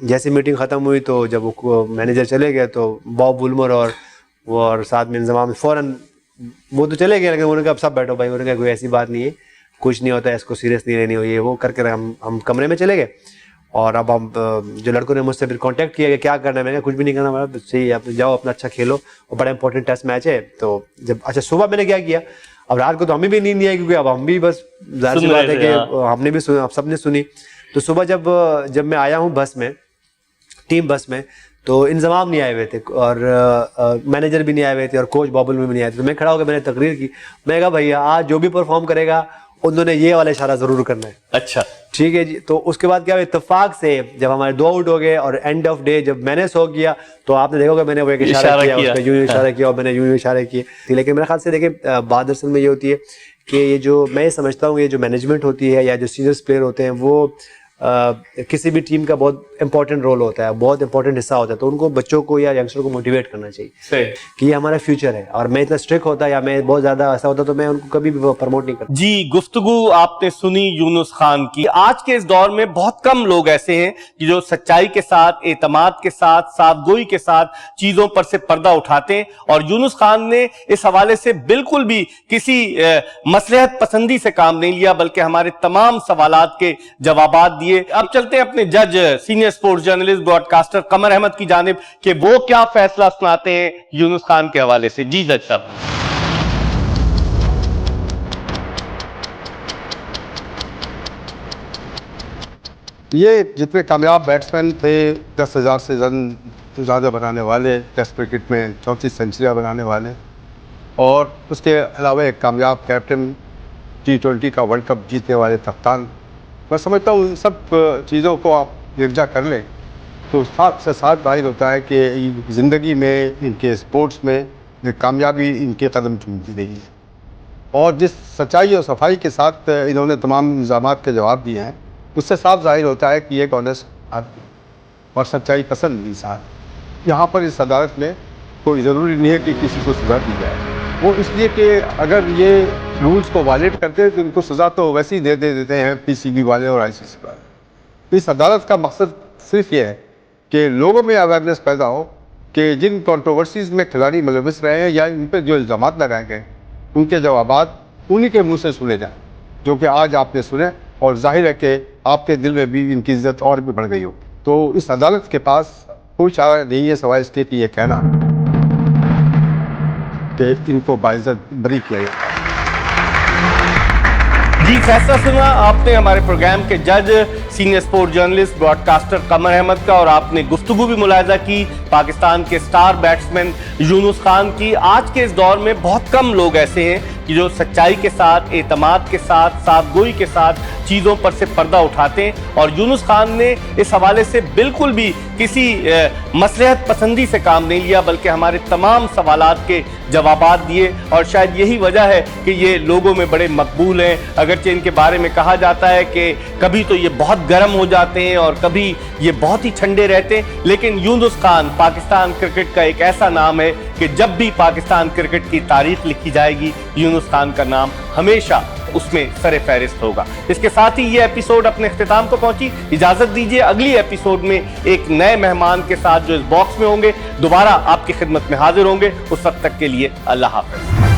A: جیسے میٹنگ ختم ہوئی تو جب وہ مینیجر چلے گئے تو باب بلمر اور ساتھ میں انضمام فوراً وہ تو چلے گئے, لیکن انہوں نے کہا اب سب بیٹھو بھائی, انہوں نے کہا کوئی ایسی بات نہیں ہے, کچھ نہیں ہوتا ہے, اس کو سیریس نہیں لینی ہوئی ہے. وہ کر کے ہم کمرے میں چلے گئے. اور اب ہم جو لڑکوں نے مجھ سے پھر کانٹیکٹ کیا کہ کیا کرنا ہے, میں نے کہا کچھ بھی نہیں کرنا, صحیح آپ جاؤ اپنا اچھا کھیلو, اور بڑا امپورٹنٹ ٹیسٹ میچ ہے. تو جب اچھا صبح میں نے کیا کیا, اب رات کو تو ہمیں بھی نیند نہیں آئی کیونکہ اب ہم بھی بس ظاہر سی بات ہے کہ ہم نے بھی سنا, سب نے سنی. تو صبح جب میں آیا ہوں بس میں, ٹیم بس میں, تو انضمام نہیں آئے ہوئے تھے اور مینیجر بھی نہیں آئے ہوئے تھے اور کوچ بابل میں بھی نہیں آئے تھے. تو میں کھڑا ہو کے میں نے تقریر کی, میں کہا بھیا آج جو بھی پرفارم کرے گا انہوں نے یہ والا اشارہ ضرور کرنا ہے.
B: اچھا
A: ٹھیک ہے جی. تو اس کے بعد کیا اتفاق سے جب ہمارے 2 آؤٹ ہو گئے اور اینڈ آف ڈے جب میں نے سو کیا تو آپ نے دیکھا کہ میں نے وہ ایک اشارہ کیا, اس کا یوں اشارہ کیا اور میں نے یوں اشارے کیے. لیکن میرے خیال سے دیکھیں بات اصل میں یہ ہوتی ہے کہ یہ جو میں سمجھتا ہوں یہ جو مینجمنٹ ہوتی ہے یا جو سینئرس پلیئر ہوتے ہیں وہ کسی بھی ٹیم کا بہت امپورٹنٹ رول ہوتا ہے, بہت امپورٹنٹ حصہ ہوتا ہے. تو ان کو بچوں کو یا ینگسٹر کو موٹیویٹ کرنا چاہیے کہ یہ ہمارا فیوچر ہے. اور میں اتنا اسٹرکٹ ہوتا یا میں بہت زیادہ ایسا ہوتا تو میں ان کو کبھی بھی پروموٹ نہیں کرتا.
B: جی گفتگو آپ نے سنی یونس خان کی. آج کے اس دور میں بہت کم لوگ ایسے ہیں جو سچائی کے ساتھ, اعتماد کے ساتھ, صاف گوئی کے ساتھ چیزوں پر سے پردہ اٹھاتے ہیں, اور یونس خان نے اس حوالے سے بالکل بھی کسی مصلحت پسندی سے کام نہیں لیا بلکہ ہمارے تمام سوالات کے جوابات دیے। اب چلتے ہیں اپنے جج senior sports journalist broadcaster Qamar Ahmed کی جانب کہ وہ کیا فیصلہ سناتے ہیں یونس خان کے حوالے سے۔ جی جج صاحب۔
C: یہ جتنے کامیاب بیٹسمین تھے 10,000 سے زیادہ بنانے والے، ٹیسٹ کرکٹ میں 34 سینچریاں بنانے والے، اور اس کے علاوہ ایک کامیاب کیپٹن، T20 کا ورلڈ کپ جیتنے والے کپتان، میں سمجھتا ہوں ان سب چیزوں کو آپ یکجا کر لیں تو ساتھ سے ساتھ ظاہر ہوتا ہے کہ زندگی میں ان کے اسپورٹس میں کامیابی ان کے قدم چومتی رہی ہے، اور جس سچائی اور صفائی کے ساتھ انہوں نے تمام الزامات کے جواب دیے ہیں اس سے صاف ظاہر ہوتا ہے کہ یہ ایک آنیسٹ آدمی اور سچائی پسند انسان۔ یہاں پر اس عدالت میں کوئی ضروری نہیں ہے کہ کسی کو سزا دی جائے، وہ اس لیے کہ اگر یہ رولز کو وائلیٹ کرتے ہیں تو ان کو سزا تو ویسے ہی دے دیتے ہیں PCB والے اور ICC والے۔ اس عدالت کا مقصد صرف یہ ہے کہ لوگوں میں اویئرنیس پیدا ہو کہ جن کنٹروورسیز میں کھلاڑی ملوث رہے ہیں یا ان پہ جو الزامات لگائے گئے ان کے جوابات انہی کے منہ سے سنے جائیں، جو کہ آج آپ نے سنے، اور ظاہر ہے کہ آپ کے دل میں بھی ان کی عزت اور بھی بڑھ گئی ہو۔ تو اس عدالت کے پاس کوئی چارہ نہیں ہے سوائے اس کے کہ یہ کہنا کہ ان کو باعزت بری کیا گیا۔
B: جی فیصلہ سنا آپ نے ہمارے پروگرام کے جج senior sport journalist broadcaster Qamar Ahmed کا، اور آپ نے گفتگو بھی ملاحظہ کی پاکستان کے سٹار بیٹسمین یونس خان کی۔ آج کے اس دور میں بہت کم لوگ ایسے ہیں کہ جو سچائی کے ساتھ، اعتماد کے ساتھ، صاف گوئی کے ساتھ چیزوں پر سے پردہ اٹھاتے ہیں، اور یونس خان نے اس حوالے سے بالکل بھی کسی مصلحت پسندی سے کام نہیں لیا، بلکہ ہمارے تمام سوالات کے جوابات دیے، اور شاید یہی وجہ ہے کہ یہ لوگوں میں بڑے مقبول ہیں۔ اگرچہ ان کے بارے میں کہا جاتا ہے کہ کبھی تو یہ بہت گرم ہو جاتے ہیں اور کبھی یہ بہت ہی ٹھنڈے رہتے ہیں، لیکن یونس خان پاکستان کرکٹ کا ایک ایسا نام ہے کہ جب بھی پاکستان کرکٹ کی تاریخ لکھی جائے گی یونس خان کا نام ہمیشہ اس میں سر فہرست ہوگا۔ اس کے ساتھ ہی یہ ایپیسوڈ اپنے اختتام کو پہنچی۔ اجازت دیجیے اگلی ایپیسوڈ میں ایک نئے مہمان کے ساتھ جو اس باکس میں ہوں گے دوبارہ آپ کی خدمت میں حاضر ہوں گے۔ اس وقت تک کے لیے اللہ حافظ۔